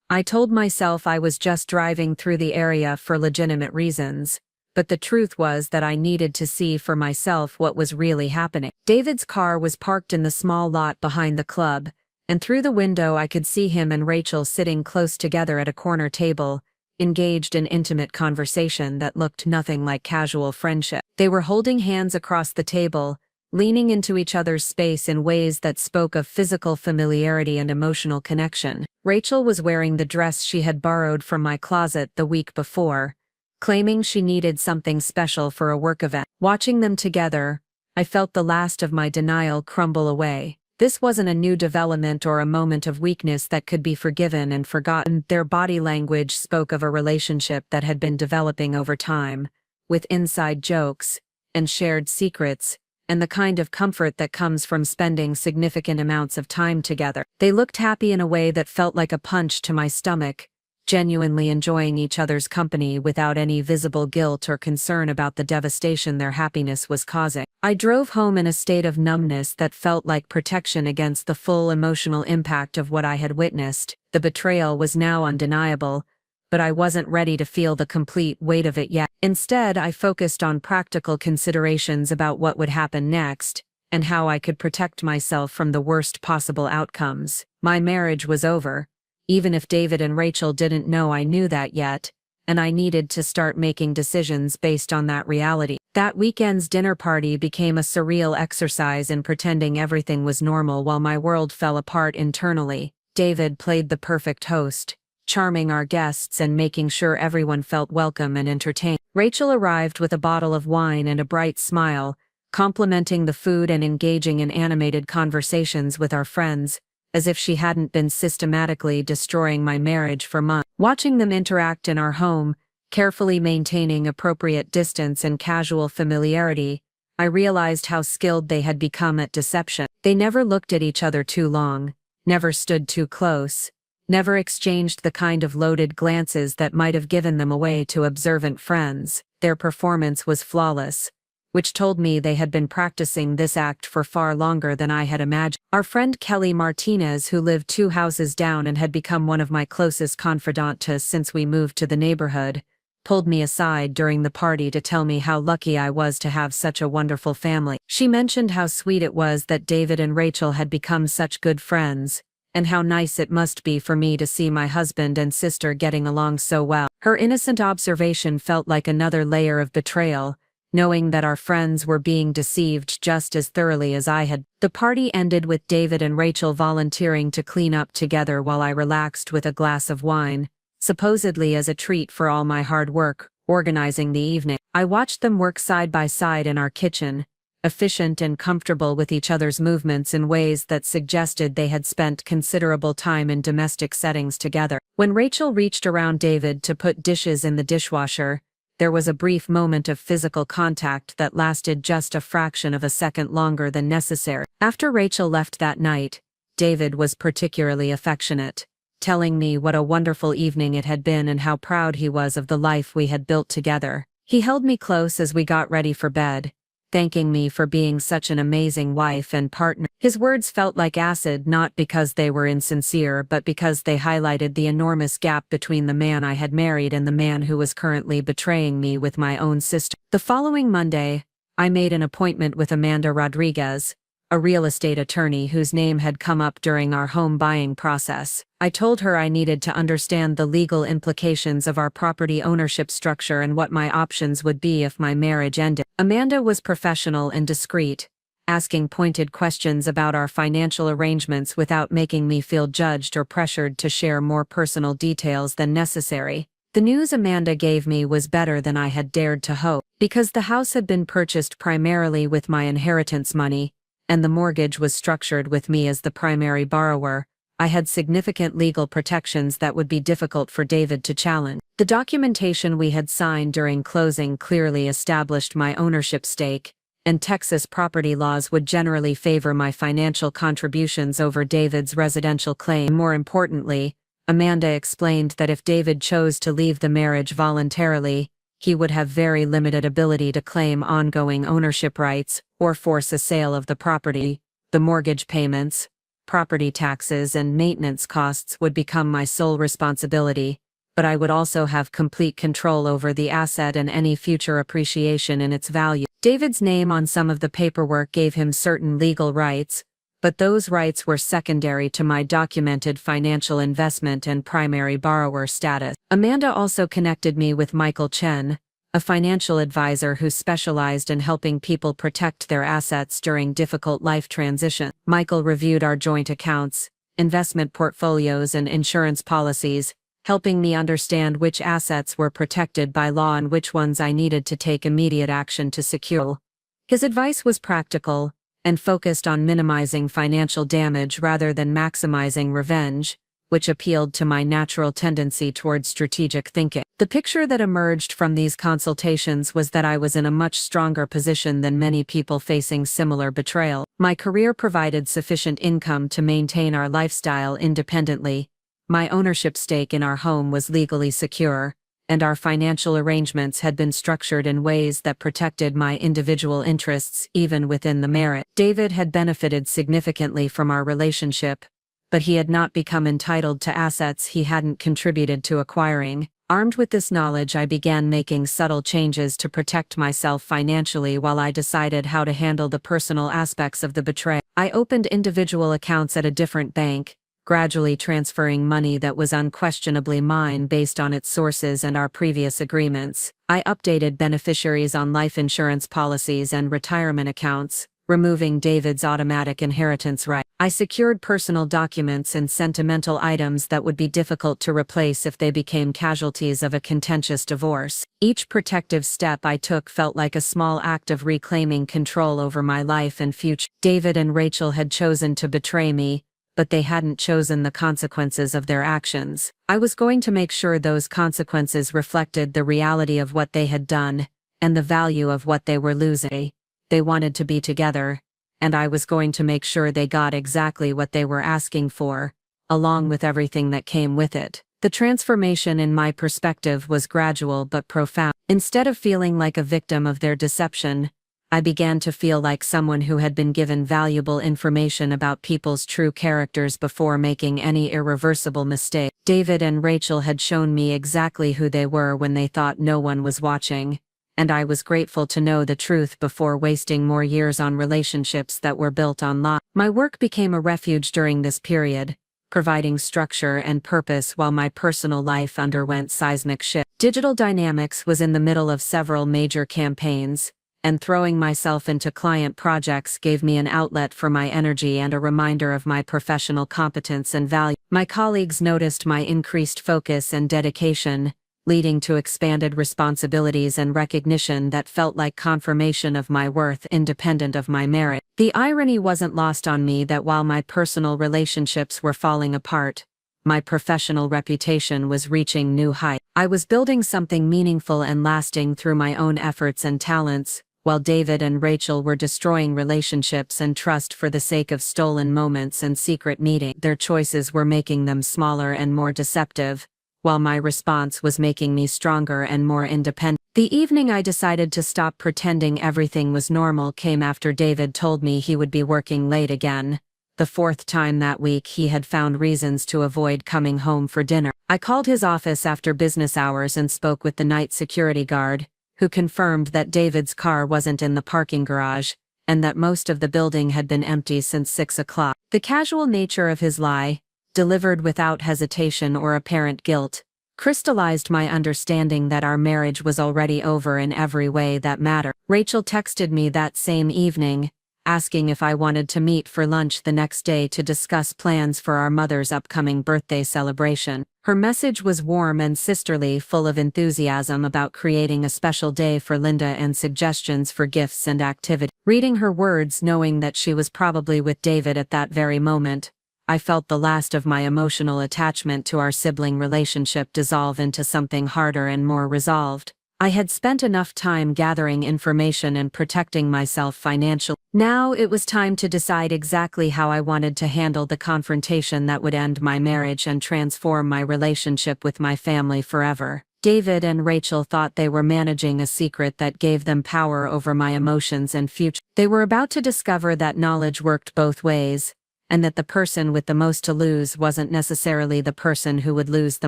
I told myself I was just driving through the area for legitimate reasons, but the truth was that I needed to see for myself what was really happening. David's car was parked in the small lot behind the club, and through the window I could see him and Rachel sitting close together at a corner table, engaged in intimate conversation that looked nothing like casual friendship. They were holding hands across the table, leaning into each other's space in ways that spoke of physical familiarity and emotional connection. Rachel was wearing the dress she had borrowed from my closet the week before, claiming she needed something special for a work event. Watching them together, I felt the last of my denial crumble away. This wasn't a new development or a moment of weakness that could be forgiven and forgotten. Their body language spoke of a relationship that had been developing over time, with inside jokes and shared secrets, and the kind of comfort that comes from spending significant amounts of time together. They looked happy in a way that felt like a punch to my stomach, genuinely enjoying each other's company without any visible guilt or concern about the devastation their happiness was causing. I drove home in a state of numbness that felt like protection against the full emotional impact of what I had witnessed. The betrayal was now undeniable, but I wasn't ready to feel the complete weight of it yet. Instead, I focused on practical considerations about what would happen next, and how I could protect myself from the worst possible outcomes. My marriage was over, even if David and Rachel didn't know I knew that yet, and I needed to start making decisions based on that reality. That weekend's dinner party became a surreal exercise in pretending everything was normal while my world fell apart internally. David played the perfect host, charming our guests and making sure everyone felt welcome and entertained. Rachel arrived with a bottle of wine and a bright smile, complimenting the food and engaging in animated conversations with our friends, as if she hadn't been systematically destroying my marriage for months. Watching them interact in our home, carefully maintaining appropriate distance and casual familiarity, I realized how skilled they had become at deception. They never looked at each other too long, never stood too close, never exchanged the kind of loaded glances that might have given them away to observant friends. Their performance was flawless, which told me they had been practicing this act for far longer than I had imagined. Our friend Kelly Martinez, who lived 2 houses down and had become one of my closest confidants since we moved to the neighborhood, pulled me aside during the party to tell me how lucky I was to have such a wonderful family. She mentioned how sweet it was that David and Rachel had become such good friends, and how nice it must be for me to see my husband and sister getting along so well. Her innocent observation felt like another layer of betrayal, knowing that our friends were being deceived just as thoroughly as I had. The party ended with David and Rachel volunteering to clean up together while I relaxed with a glass of wine, supposedly as a treat for all my hard work organizing the evening. I watched them work side by side in our kitchen, efficient and comfortable with each other's movements in ways that suggested they had spent considerable time in domestic settings together. When Rachel reached around David to put dishes in the dishwasher, there was a brief moment of physical contact that lasted just a fraction of a second longer than necessary. After Rachel left that night, David was particularly affectionate, telling me what a wonderful evening it had been and how proud he was of the life we had built together. He held me close as we got ready for bed, thanking me for being such an amazing wife and partner. His words felt like acid, not because they were insincere but because they highlighted the enormous gap between the man I had married and the man who was currently betraying me with my own sister. The following Monday, I made an appointment with Amanda Rodriguez, a real estate attorney whose name had come up during our home buying process. I told her I needed to understand the legal implications of our property ownership structure and what my options would be if my marriage ended. Amanda was professional and discreet, asking pointed questions about our financial arrangements without making me feel judged or pressured to share more personal details than necessary. The news Amanda gave me was better than I had dared to hope. Because the house had been purchased primarily with my inheritance money, and the mortgage was structured with me as the primary borrower, I had significant legal protections that would be difficult for David to challenge. The documentation we had signed during closing clearly established my ownership stake, and Texas property laws would generally favor my financial contributions over David's residential claim. More importantly, Amanda explained that if David chose to leave the marriage voluntarily, he would have very limited ability to claim ongoing ownership rights or force a sale of the property. The mortgage payments, property taxes, and maintenance costs would become my sole responsibility, but I would also have complete control over the asset and any future appreciation in its value. David's name on some of the paperwork gave him certain legal rights, but those rights were secondary to my documented financial investment and primary borrower status. Amanda also connected me with Michael Chen, a financial advisor who specialized in helping people protect their assets during difficult life transitions. Michael reviewed our joint accounts, investment portfolios, and insurance policies, helping me understand which assets were protected by law and which ones I needed to take immediate action to secure. His advice was practical and focused on minimizing financial damage rather than maximizing revenge, which appealed to my natural tendency towards strategic thinking. The picture that emerged from these consultations was that I was in a much stronger position than many people facing similar betrayal. My career provided sufficient income to maintain our lifestyle independently. My ownership stake in our home was legally secure, and our financial arrangements had been structured in ways that protected my individual interests even within the marriage. David had benefited significantly from our relationship, but he had not become entitled to assets he hadn't contributed to acquiring. Armed with this knowledge, I began making subtle changes to protect myself financially while I decided how to handle the personal aspects of the betrayal. I opened individual accounts at a different bank, gradually transferring money that was unquestionably mine based on its sources and our previous agreements. I updated beneficiaries on life insurance policies and retirement accounts, removing David's automatic inheritance right. I secured personal documents and sentimental items that would be difficult to replace if they became casualties of a contentious divorce. Each protective step I took felt like a small act of reclaiming control over my life and future. David and Rachel had chosen to betray me, but they hadn't chosen the consequences of their actions. I was going to make sure those consequences reflected the reality of what they had done and the value of what they were losing. They wanted to be together, and I was going to make sure they got exactly what they were asking for, along with everything that came with it. The transformation in my perspective was gradual but profound. Instead of feeling like a victim of their deception, I began to feel like someone who had been given valuable information about people's true characters before making any irreversible mistake. David and Rachel had shown me exactly who they were when they thought no one was watching, and I was grateful to know the truth before wasting more years on relationships that were built on lies. My work became a refuge during this period, providing structure and purpose while my personal life underwent seismic shift. Digital Dynamics was in the middle of several major campaigns, and throwing myself into client projects gave me an outlet for my energy and a reminder of my professional competence and value. My colleagues noticed my increased focus and dedication, leading to expanded responsibilities and recognition that felt like confirmation of my worth independent of my merit. The irony wasn't lost on me that while my personal relationships were falling apart, my professional reputation was reaching new heights. I was building something meaningful and lasting through my own efforts and talents, while David and Rachel were destroying relationships and trust for the sake of stolen moments and secret meetings. Their choices were making them smaller and more deceptive, while my response was making me stronger and more independent. The evening I decided to stop pretending everything was normal came after David told me he would be working late again. The fourth time that week he had found reasons to avoid coming home for dinner. I called his office after business hours and spoke with the night security guard, who confirmed that David's car wasn't in the parking garage, and that most of the building had been empty since 6 o'clock. The casual nature of his lie, delivered without hesitation or apparent guilt, crystallized my understanding that our marriage was already over in every way that mattered. Rachel texted me that same evening, asking if I wanted to meet for lunch the next day to discuss plans for our mother's upcoming birthday celebration. Her message was warm and sisterly, full of enthusiasm about creating a special day for Linda and suggestions for gifts and activities. Reading her words, knowing that she was probably with David at that very moment, I felt the last of my emotional attachment to our sibling relationship dissolve into something harder and more resolved. I had spent enough time gathering information and protecting myself financially. Now it was time to decide exactly how I wanted to handle the confrontation that would end my marriage and transform my relationship with my family forever. David and Rachel thought they were managing a secret that gave them power over my emotions and future. They were about to discover that knowledge worked both ways, and that the person with the most to lose wasn't necessarily the person who would lose the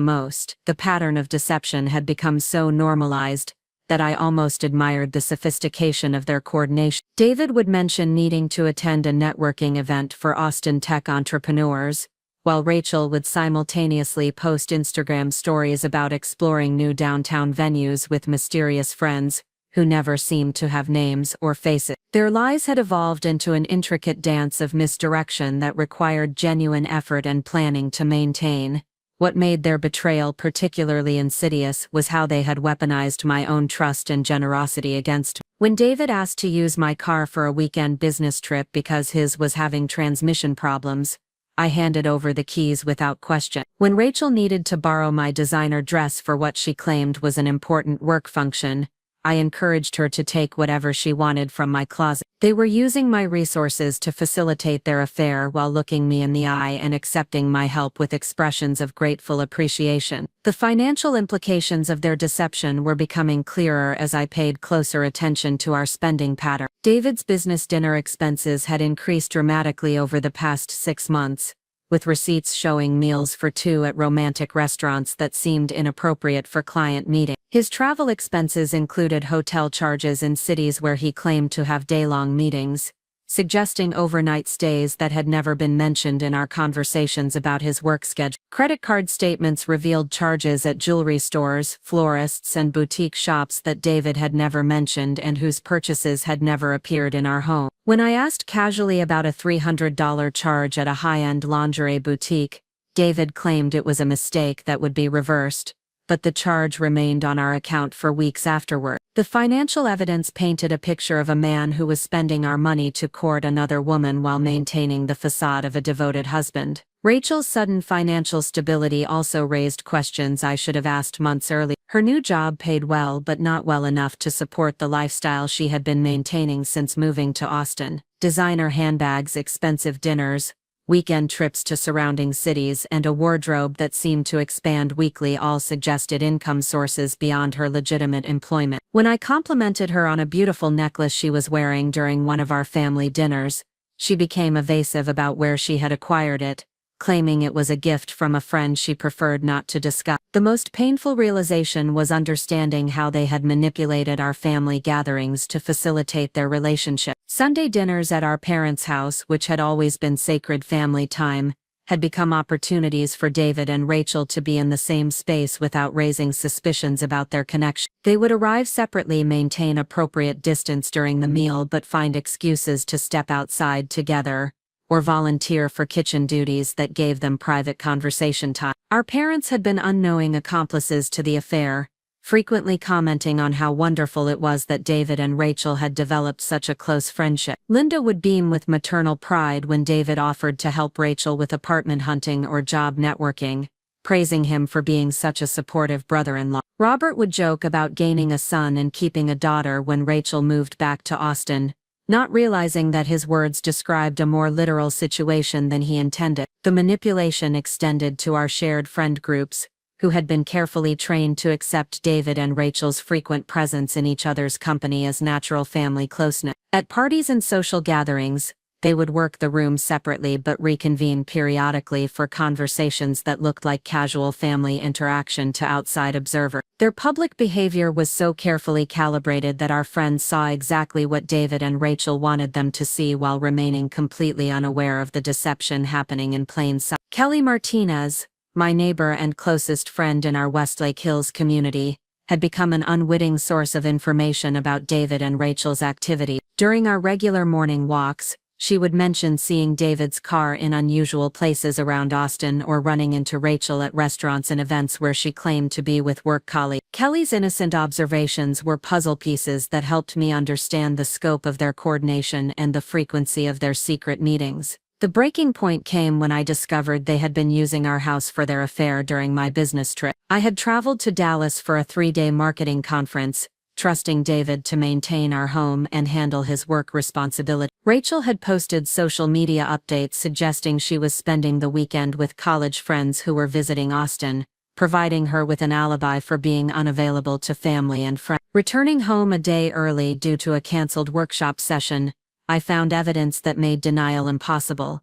most. The pattern of deception had become so normalized that I almost admired the sophistication of their coordination. David would mention needing to attend a networking event for Austin tech entrepreneurs, while Rachel would simultaneously post Instagram stories about exploring new downtown venues with mysterious friends who never seemed to have names or faces. Their lies had evolved into an intricate dance of misdirection that required genuine effort and planning to maintain. What made their betrayal particularly insidious was how they had weaponized my own trust and generosity against me. When David asked to use my car for a weekend business trip because his was having transmission problems, I handed over the keys without question. When Rachel needed to borrow my designer dress for what she claimed was an important work function, I encouraged her to take whatever she wanted from my closet. They were using my resources to facilitate their affair while looking me in the eye and accepting my help with expressions of grateful appreciation. The financial implications of their deception were becoming clearer as I paid closer attention to our spending pattern. David's business dinner expenses had increased dramatically over the past 6 months, with receipts showing meals for two at romantic restaurants that seemed inappropriate for client meetings. His travel expenses included hotel charges in cities where he claimed to have day-long meetings, suggesting overnight stays that had never been mentioned in our conversations about his work schedule. Credit card statements revealed charges at jewelry stores, florists, and boutique shops that David had never mentioned and whose purchases had never appeared in our home. When I asked casually about a $300 charge at a high-end lingerie boutique, David claimed it was a mistake that would be reversed, but the charge remained on our account for weeks afterward. The financial evidence painted a picture of a man who was spending our money to court another woman while maintaining the facade of a devoted husband. Rachel's sudden financial stability also raised questions I should have asked months earlier. Her new job paid well but not well enough to support the lifestyle she had been maintaining since moving to Austin. Designer handbags, expensive dinners, weekend trips to surrounding cities, and a wardrobe that seemed to expand weekly all suggested income sources beyond her legitimate employment. When I complimented her on a beautiful necklace she was wearing during one of our family dinners, she became evasive about where she had acquired it, claiming it was a gift from a friend she preferred not to discuss. The most painful realization was understanding how they had manipulated our family gatherings to facilitate their relationship. Sunday dinners at our parents' house, which had always been sacred family time, had become opportunities for David and Rachel to be in the same space without raising suspicions about their connection. They would arrive separately, maintain appropriate distance during the meal, but find excuses to step outside together, or volunteer for kitchen duties that gave them private conversation time. Our parents had been unknowing accomplices to the affair, frequently commenting on how wonderful it was that David and Rachel had developed such a close friendship. Linda would beam with maternal pride when David offered to help Rachel with apartment hunting or job networking, praising him for being such a supportive brother-in-law. Robert would joke about gaining a son and keeping a daughter when Rachel moved back to Austin, not realizing that his words described a more literal situation than he intended. The manipulation extended to our shared friend groups, who had been carefully trained to accept David and Rachel's frequent presence in each other's company as natural family closeness. At parties and social gatherings, they would work the rooms separately but reconvene periodically for conversations that looked like casual family interaction to outside observers. Their public behavior was so carefully calibrated that our friends saw exactly what David and Rachel wanted them to see while remaining completely unaware of the deception happening in plain sight. Kelly Martinez, my neighbor and closest friend in our Westlake Hills community, had become an unwitting source of information about David and Rachel's activity. During our regular morning walks, she would mention seeing David's car in unusual places around Austin or running into Rachel at restaurants and events where she claimed to be with work colleagues. Kelly's innocent observations were puzzle pieces that helped me understand the scope of their coordination and the frequency of their secret meetings. The breaking point came when I discovered they had been using our house for their affair during my business trip. I had traveled to Dallas for a 3-day marketing conference, trusting David to maintain our home and handle his work responsibility. Rachel had posted social media updates suggesting she was spending the weekend with college friends who were visiting Austin, providing her with an alibi for being unavailable to family and friends. Returning home a day early due to a canceled workshop session, I found evidence that made denial impossible.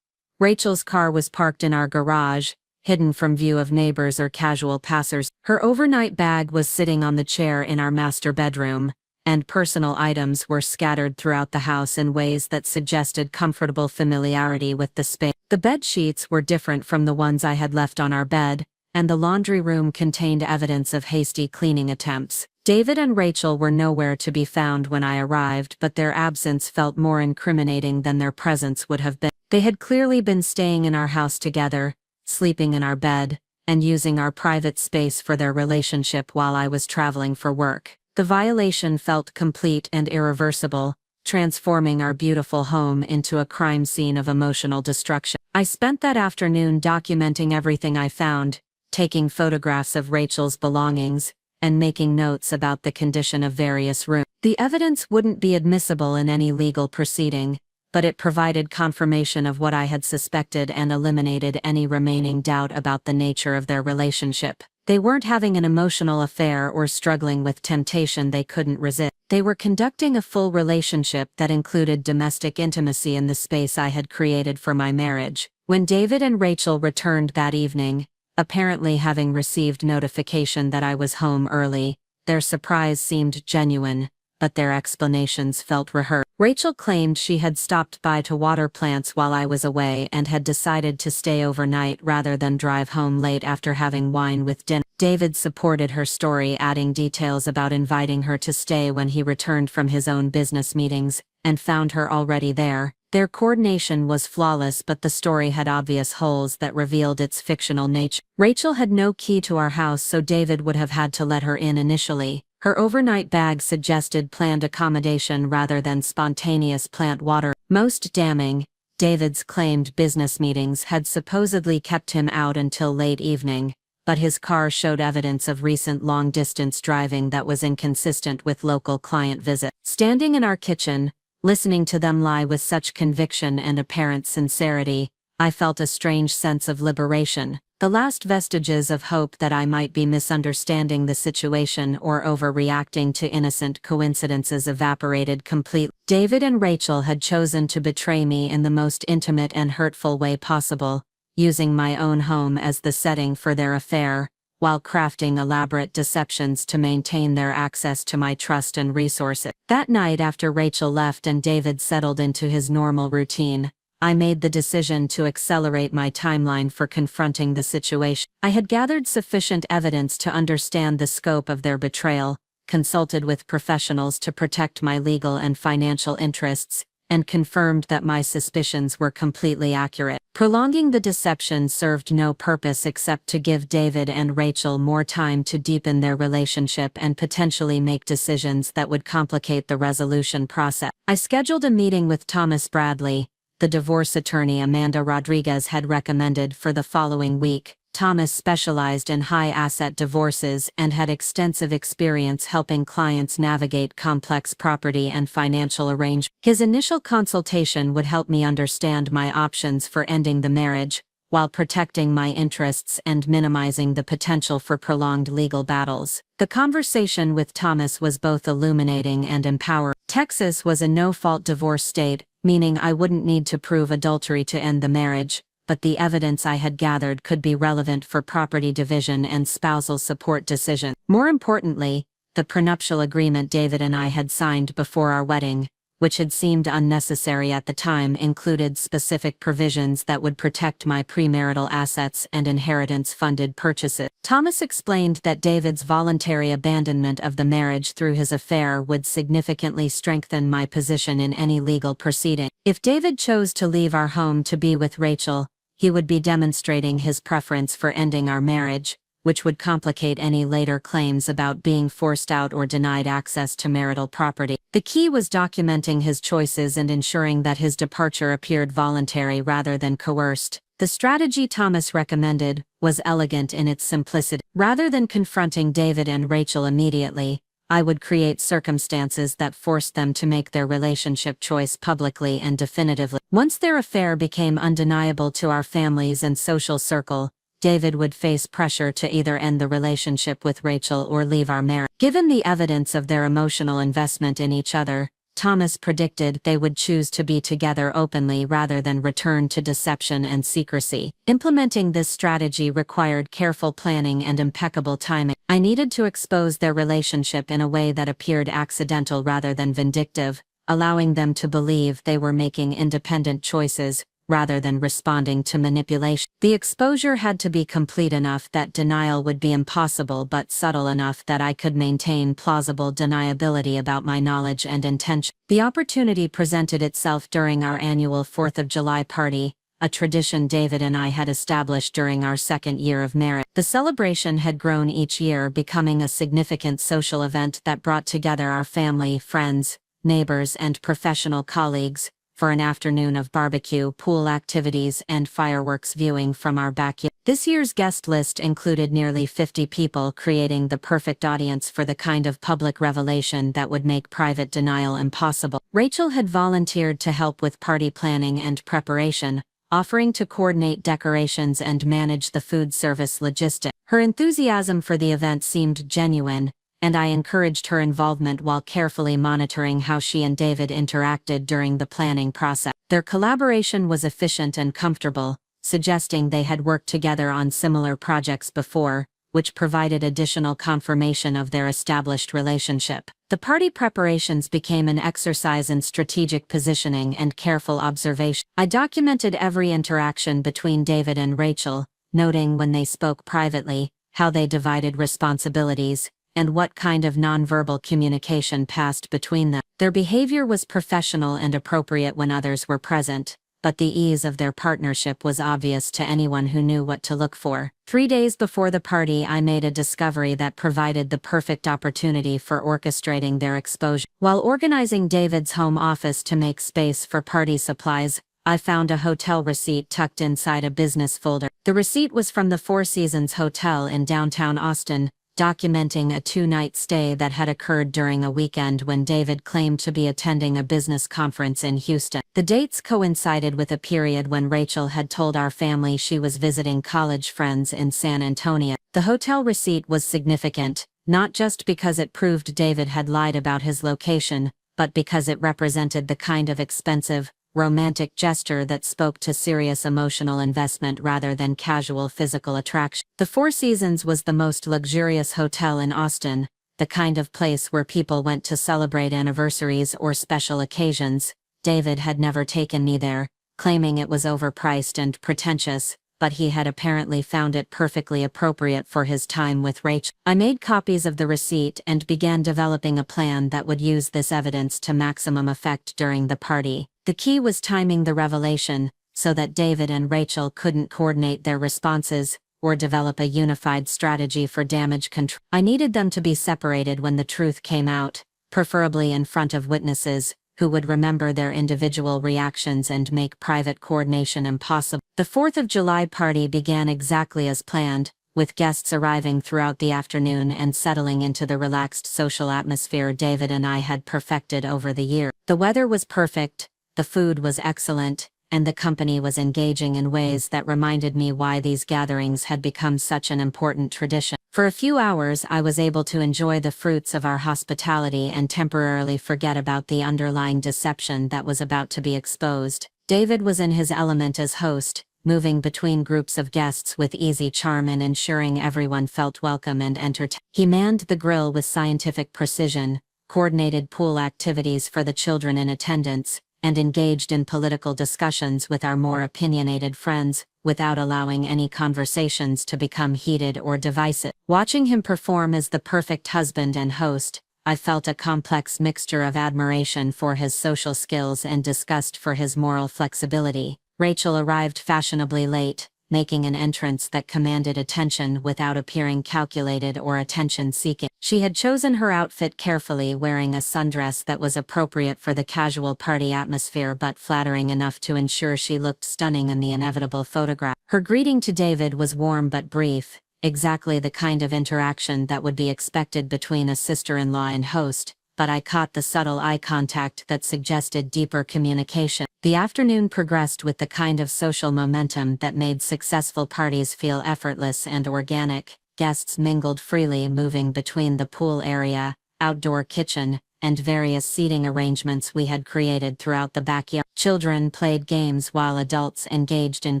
Rachel's car was parked in our garage, hidden from view of neighbors or casual passers. Her overnight bag was sitting on the chair in our master bedroom, and personal items were scattered throughout the house in ways that suggested comfortable familiarity with the space. The bed sheets were different from the ones I had left on our bed, and the laundry room contained evidence of hasty cleaning attempts. David and Rachel were nowhere to be found when I arrived, but their absence felt more incriminating than their presence would have been. They had clearly been staying in our house together, sleeping in our bed, and using our private space for their relationship while I was traveling for work. The violation felt complete and irreversible, transforming our beautiful home into a crime scene of emotional destruction. I spent that afternoon documenting everything I found, taking photographs of Rachel's belongings, and making notes about the condition of various rooms. The evidence wouldn't be admissible in any legal proceeding, but it provided confirmation of what I had suspected and eliminated any remaining doubt about the nature of their relationship. They weren't having an emotional affair or struggling with temptation they couldn't resist. They were conducting a full relationship that included domestic intimacy in the space I had created for my marriage. When David and Rachel returned that evening, apparently having received notification that I was home early, their surprise seemed genuine, but their explanations felt rehearsed. Rachel claimed she had stopped by to water plants while I was away and had decided to stay overnight rather than drive home late after having wine with dinner. David supported her story, adding details about inviting her to stay when he returned from his own business meetings, and found her already there. Their coordination was flawless, but the story had obvious holes that revealed its fictional nature. Rachel had no key to our house, so David would have had to let her in initially. Her overnight bag suggested planned accommodation rather than spontaneous plant water. Most damning, David's claimed business meetings had supposedly kept him out until late evening, but his car showed evidence of recent long-distance driving that was inconsistent with local client visits. Standing in our kitchen, listening to them lie with such conviction and apparent sincerity, I felt a strange sense of liberation. The last vestiges of hope that I might be misunderstanding the situation or overreacting to innocent coincidences evaporated completely. David and Rachel had chosen to betray me in the most intimate and hurtful way possible, using my own home as the setting for their affair, while crafting elaborate deceptions to maintain their access to my trust and resources. That night, after Rachel left and David settled into his normal routine, I made the decision to accelerate my timeline for confronting the situation. I had gathered sufficient evidence to understand the scope of their betrayal, consulted with professionals to protect my legal and financial interests, and confirmed that my suspicions were completely accurate. Prolonging the deception served no purpose except to give David and Rachel more time to deepen their relationship and potentially make decisions that would complicate the resolution process. I scheduled a meeting with Thomas Bradley, the divorce attorney Amanda Rodriguez had recommended, for the following week. Thomas specialized in high-asset divorces and had extensive experience helping clients navigate complex property and financial arrangements. His initial consultation would help me understand my options for ending the marriage, while protecting my interests and minimizing the potential for prolonged legal battles. The conversation with Thomas was both illuminating and empowering. Texas was a no-fault divorce state, meaning I wouldn't need to prove adultery to end the marriage, but the evidence I had gathered could be relevant for property division and spousal support decisions. More importantly, the prenuptial agreement David and I had signed before our wedding, which had seemed unnecessary at the time, included specific provisions that would protect my premarital assets and inheritance-funded purchases. Thomas explained that David's voluntary abandonment of the marriage through his affair would significantly strengthen my position in any legal proceeding. If David chose to leave our home to be with Rachel, he would be demonstrating his preference for ending our marriage, which would complicate any later claims about being forced out or denied access to marital property. The key was documenting his choices and ensuring that his departure appeared voluntary rather than coerced. The strategy Thomas recommended was elegant in its simplicity. Rather than confronting David and Rachel immediately, I would create circumstances that forced them to make their relationship choice publicly and definitively. Once their affair became undeniable to our families and social circle, David would face pressure to either end the relationship with Rachel or leave our marriage. Given the evidence of their emotional investment in each other, Thomas predicted they would choose to be together openly rather than return to deception and secrecy. Implementing this strategy required careful planning and impeccable timing. I needed to expose their relationship in a way that appeared accidental rather than vindictive, allowing them to believe they were making independent choices rather than responding to manipulation. The exposure had to be complete enough that denial would be impossible but subtle enough that I could maintain plausible deniability about my knowledge and intention. The opportunity presented itself during our annual 4th of July party, a tradition David and I had established during our second year of marriage. The celebration had grown each year, becoming a significant social event that brought together our family, friends, neighbors, and professional colleagues for an afternoon of barbecue, pool activities, and fireworks viewing from our backyard. This year's guest list included nearly 50 people, creating the perfect audience for the kind of public revelation that would make private denial impossible. Rachel had volunteered to help with party planning and preparation, offering to coordinate decorations and manage the food service logistics. Her enthusiasm for the event seemed genuine, and I encouraged her involvement while carefully monitoring how she and David interacted during the planning process. Their collaboration was efficient and comfortable, suggesting they had worked together on similar projects before, which provided additional confirmation of their established relationship. The party preparations became an exercise in strategic positioning and careful observation. I documented every interaction between David and Rachel, noting when they spoke privately, how they divided responsibilities, and what kind of nonverbal communication passed between them. Their behavior was professional and appropriate when others were present, but the ease of their partnership was obvious to anyone who knew what to look for. 3 days before the party, I made a discovery that provided the perfect opportunity for orchestrating their exposure. While organizing David's home office to make space for party supplies, I found a hotel receipt tucked inside a business folder. The receipt was from the Four Seasons Hotel in downtown Austin, documenting a 2-night stay that had occurred during a weekend when David claimed to be attending a business conference in Houston. The dates coincided with a period when Rachel had told our family she was visiting college friends in San Antonio. The hotel receipt was significant, not just because it proved David had lied about his location, but because it represented the kind of expensive, romantic gesture that spoke to serious emotional investment rather than casual physical attraction. The Four Seasons was the most luxurious hotel in Austin, the kind of place where people went to celebrate anniversaries or special occasions. David had never taken me there, claiming it was overpriced and pretentious, but he had apparently found it perfectly appropriate for his time with Rachel. I made copies of the receipt and began developing a plan that would use this evidence to maximum effect during the party. The key was timing the revelation, so that David and Rachel couldn't coordinate their responses or develop a unified strategy for damage control. I needed them to be separated when the truth came out, preferably in front of witnesses, who would remember their individual reactions and make private coordination impossible. The 4th of July party began exactly as planned, with guests arriving throughout the afternoon and settling into the relaxed social atmosphere David and I had perfected over the year. The weather was perfect, the food was excellent, and the company was engaging in ways that reminded me why these gatherings had become such an important tradition. For a few hours, I was able to enjoy the fruits of our hospitality and temporarily forget about the underlying deception that was about to be exposed. David was in his element as host, moving between groups of guests with easy charm and ensuring everyone felt welcome and entertained. He manned the grill with scientific precision, coordinated pool activities for the children in attendance, and engaged in political discussions with our more opinionated friends, without allowing any conversations to become heated or divisive. Watching him perform as the perfect husband and host, I felt a complex mixture of admiration for his social skills and disgust for his moral flexibility. Rachel arrived fashionably late,
making an entrance that commanded attention without appearing calculated or attention-seeking. She had chosen her outfit carefully, wearing a sundress that was appropriate for the casual party atmosphere but flattering enough to ensure she looked stunning in the inevitable photograph. Her greeting to David was warm but brief, exactly the kind of interaction that would be expected between a sister-in-law and host, but I caught the subtle eye contact that suggested deeper communication. The afternoon progressed with the kind of social momentum that made successful parties feel effortless and organic. Guests mingled freely, moving between the pool area, outdoor kitchen, and various seating arrangements we had created throughout the backyard. Children played games while adults engaged in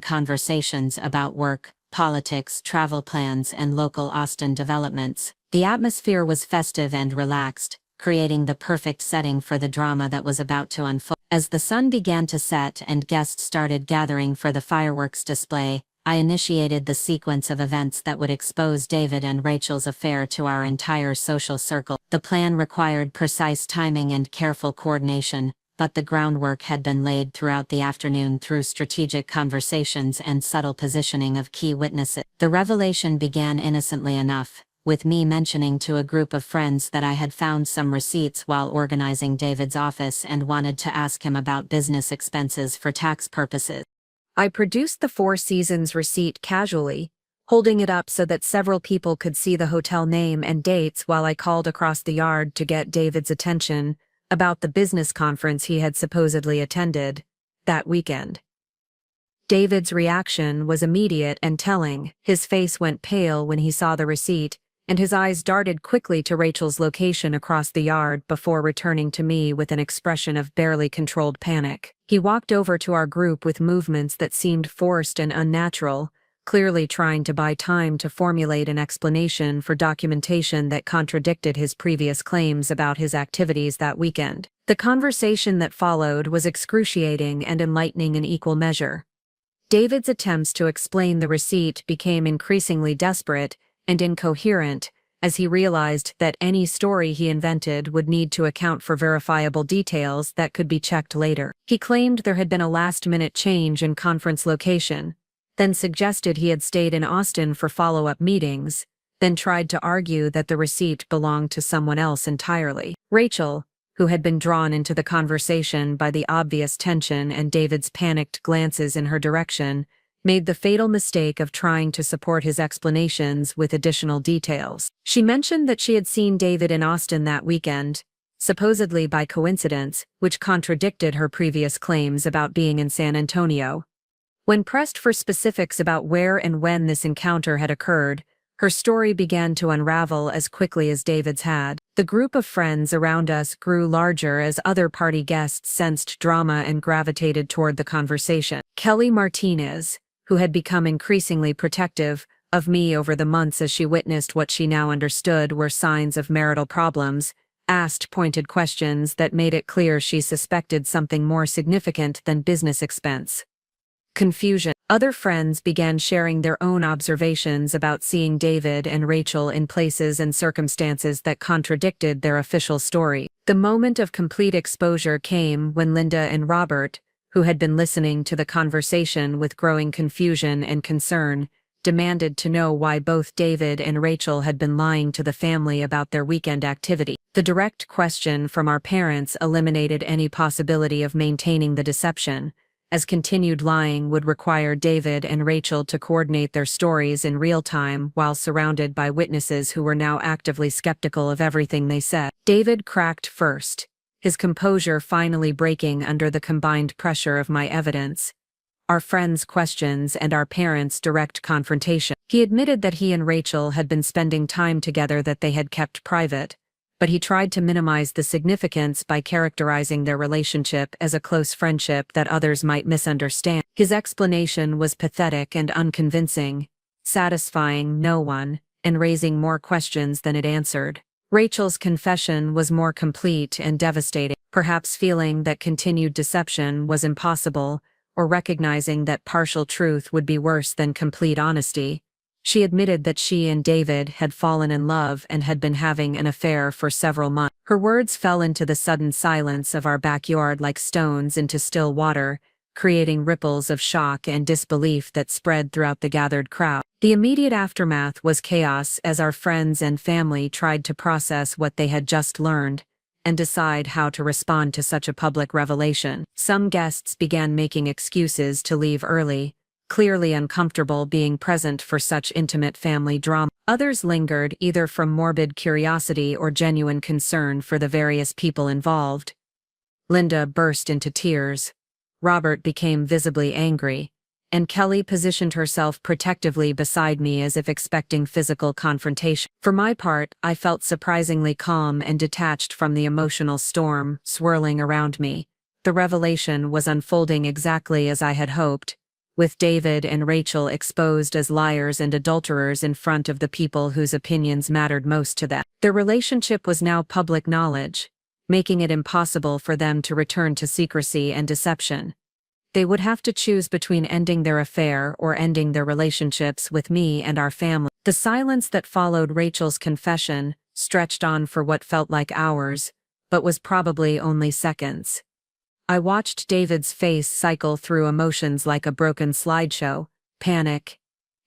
conversations about work, politics, travel plans, and local Austin developments. The atmosphere was festive and relaxed, creating the perfect setting for the drama that was about to unfold. As the sun began to set and guests started gathering for the fireworks display, I initiated the sequence of events that would expose David and Rachel's affair to our entire social circle. The plan required precise timing and careful coordination, but the groundwork had been laid throughout the afternoon through strategic conversations and subtle positioning of key witnesses. The revelation began innocently enough, with me mentioning to a group of friends that I had found some receipts while organizing David's office and wanted to ask him about business expenses for tax purposes.
I produced the Four Seasons receipt casually, holding it up so that several people could see the hotel name and dates while I called across the yard to get David's attention about the business conference he had supposedly attended that weekend. David's reaction was immediate and telling. His face went pale when he saw the receipt, and his eyes darted quickly to Rachel's location across the yard before returning to me with an expression of barely controlled panic. He walked over to our group with movements that seemed forced and unnatural, clearly trying to buy time to formulate an explanation for documentation that contradicted his previous claims about his activities that weekend. The conversation that followed was excruciating and enlightening in equal measure. David's attempts to explain the receipt became increasingly desperate and incoherent as he realized that any story he invented would need to account for verifiable details that could be checked later. He claimed there had been a last-minute change in conference location, then suggested he had stayed in Austin for follow-up meetings, then tried to argue that the receipt belonged to someone else entirely. Rachel, who had been drawn into the conversation by the obvious tension and David's panicked glances in her direction, made the fatal mistake of trying to support his explanations with additional details. She mentioned that she had seen David in Austin that weekend, supposedly by coincidence, which contradicted her previous claims about being in San Antonio. When pressed for specifics about where and when this encounter had occurred, her story began to unravel as quickly as David's had. The group of friends around us grew larger as other party guests sensed drama and gravitated toward the conversation. Kelly Martinez, who had become increasingly protective of me over the months as she witnessed what she now understood were signs of marital problems, asked pointed questions that made it clear she suspected something more significant than business expense. Confusion. Other friends began sharing their own observations about seeing David and Rachel in places and circumstances that contradicted their official story. The moment of complete exposure came when Linda and Robert, who had been listening to the conversation with growing confusion and concern, demanded to know why both David and Rachel had been lying to the family about their weekend activity. The direct question from our parents eliminated any possibility of maintaining the deception, as continued lying would require David and Rachel to coordinate their stories in real time while surrounded by witnesses who were now actively skeptical of everything they said. David cracked first, his composure finally breaking under the combined pressure of my evidence, our friends' questions, and our parents' direct confrontation. He admitted that he and Rachel had been spending time together that they had kept private, but he tried to minimize the significance by characterizing their relationship as a close friendship that others might misunderstand. His explanation was pathetic and unconvincing, satisfying no one, and raising more questions than it answered. Rachel's confession was more complete and devastating, perhaps feeling that continued deception was impossible, or recognizing that partial truth would be worse than complete honesty. She admitted that she and David had fallen in love and had been having an affair for several months. Her words fell into the sudden silence of our backyard like stones into still water, creating ripples of shock and disbelief that spread throughout the gathered crowd. The immediate aftermath was chaos as our friends and family tried to process what they had just learned and decide how to respond to such a public revelation. Some guests began making excuses to leave early, clearly uncomfortable being present for such intimate family drama. Others lingered either from morbid curiosity or genuine concern for the various people involved. Linda burst into tears. Robert became visibly angry, and Kelly positioned herself protectively beside me as if expecting physical confrontation. For my part, I felt surprisingly calm and detached from the emotional storm swirling around me. The revelation was unfolding exactly as I had hoped, with David and Rachel exposed as liars and adulterers in front of the people whose opinions mattered most to them. Their relationship was now public knowledge, making it impossible for them to return to secrecy and deception. They would have to choose between ending their affair or ending their relationships with me and our family. The silence that followed Rachel's confession stretched on for what felt like hours, but was probably only seconds. I watched David's face cycle through emotions like a broken slideshow: panic,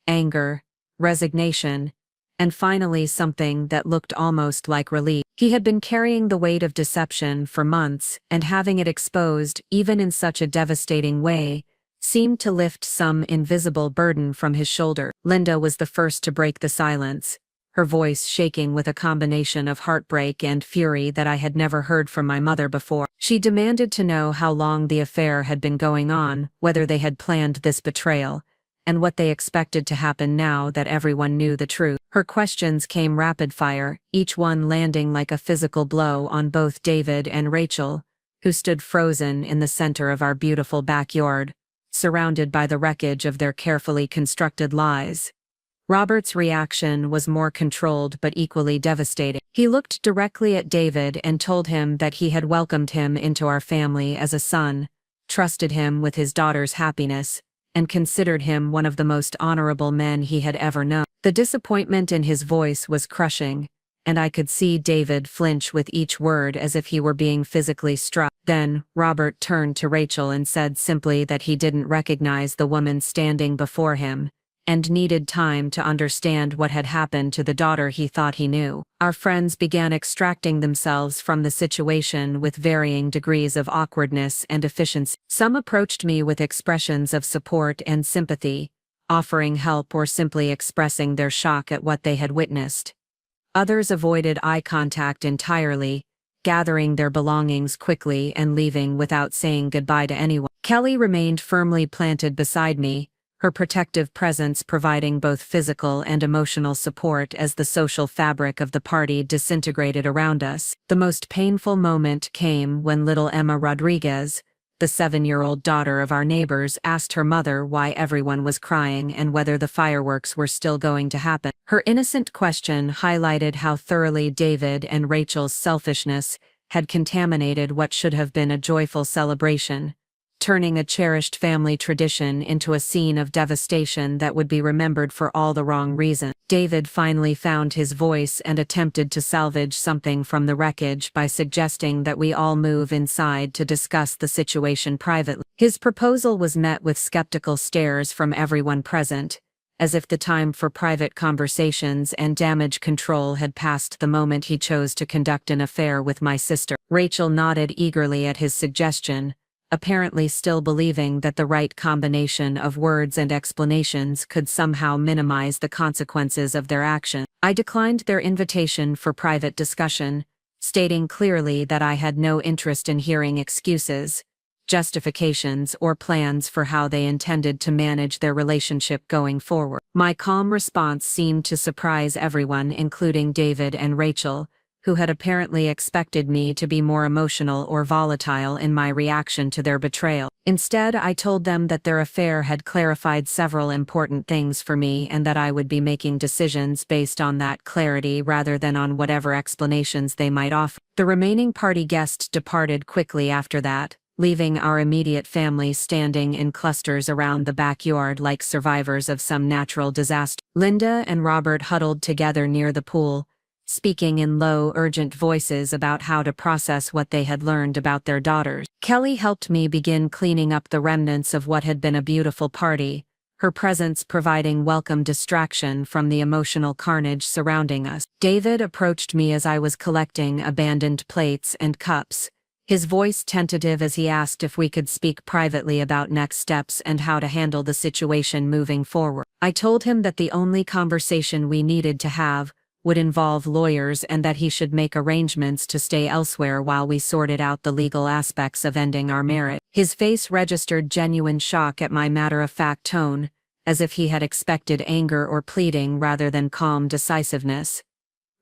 anger, resignation, and finally something that looked almost like relief. He had been carrying the weight of deception for months, and having it exposed, even in such a devastating way, seemed to lift some invisible burden from his shoulder. Linda was the first to break the silence, her voice shaking with a combination of heartbreak and fury that I had never heard from my mother before. She demanded to know how long the affair had been going on, whether they had planned this betrayal, and what they expected to happen now that everyone knew the truth. Her questions came rapid fire, each one landing like a physical blow on both David and Rachel, who stood frozen in the center of our beautiful backyard, surrounded by the wreckage of their carefully constructed lies. Robert's reaction was more controlled but equally devastating. He looked directly at David and told him that he had welcomed him into our family as a son, trusted him with his daughter's happiness, and considered him one of the most honorable men he had ever known. The disappointment in his voice was crushing, and I could see David flinch with each word as if he were being physically struck. Then, Robert turned to Rachel and said simply that he didn't recognize the woman standing before him, and needed time to understand what had happened to the daughter he thought he knew. Our friends began extracting themselves from the situation with varying degrees of awkwardness and efficiency. Some approached me with expressions of support and sympathy, offering help or simply expressing their shock at what they had witnessed. Others avoided eye contact entirely, gathering their belongings quickly and leaving without saying goodbye to anyone. Kelly remained firmly planted beside me, her protective presence providing both physical and emotional support as the social fabric of the party disintegrated around us. The most painful moment came when little Emma Rodriguez, the 7-year-old daughter of our neighbors, asked her mother why everyone was crying and whether the fireworks were still going to happen. Her innocent question highlighted how thoroughly David and Rachel's selfishness had contaminated what should have been a joyful celebration, turning a cherished family tradition into a scene of devastation that would be remembered for all the wrong reasons. David finally found his voice and attempted to salvage something from the wreckage by suggesting that we all move inside to discuss the situation privately. His proposal was met with skeptical stares from everyone present, as if the time for private conversations and damage control had passed the moment he chose to conduct an affair with my sister. Rachel nodded eagerly at his suggestion, apparently still believing that the right combination of words and explanations could somehow minimize the consequences of their action. I declined their invitation for private discussion, stating clearly that I had no interest in hearing excuses, justifications, or plans for how they intended to manage their relationship going forward. My calm response seemed to surprise everyone, including David and Rachel, who had apparently expected me to be more emotional or volatile in my reaction to their betrayal. Instead, I told them that their affair had clarified several important things for me and that I would be making decisions based on that clarity rather than on whatever explanations they might offer. The remaining party guests departed quickly after that, leaving our immediate family standing in clusters around the backyard like survivors of some natural disaster. Linda and Robert huddled together near the pool, speaking in low, urgent voices about how to process what they had learned about their daughters. Kelly helped me begin cleaning up the remnants of what had been a beautiful party, her presence providing welcome distraction from the emotional carnage surrounding us. David approached me as I was collecting abandoned plates and cups, his voice tentative as he asked if we could speak privately about next steps and how to handle the situation moving forward. I told him that the only conversation we needed to have would involve lawyers and that he should make arrangements to stay elsewhere while we sorted out the legal aspects of ending our marriage. His face registered genuine shock at my matter-of-fact tone, as if he had expected anger or pleading rather than calm decisiveness.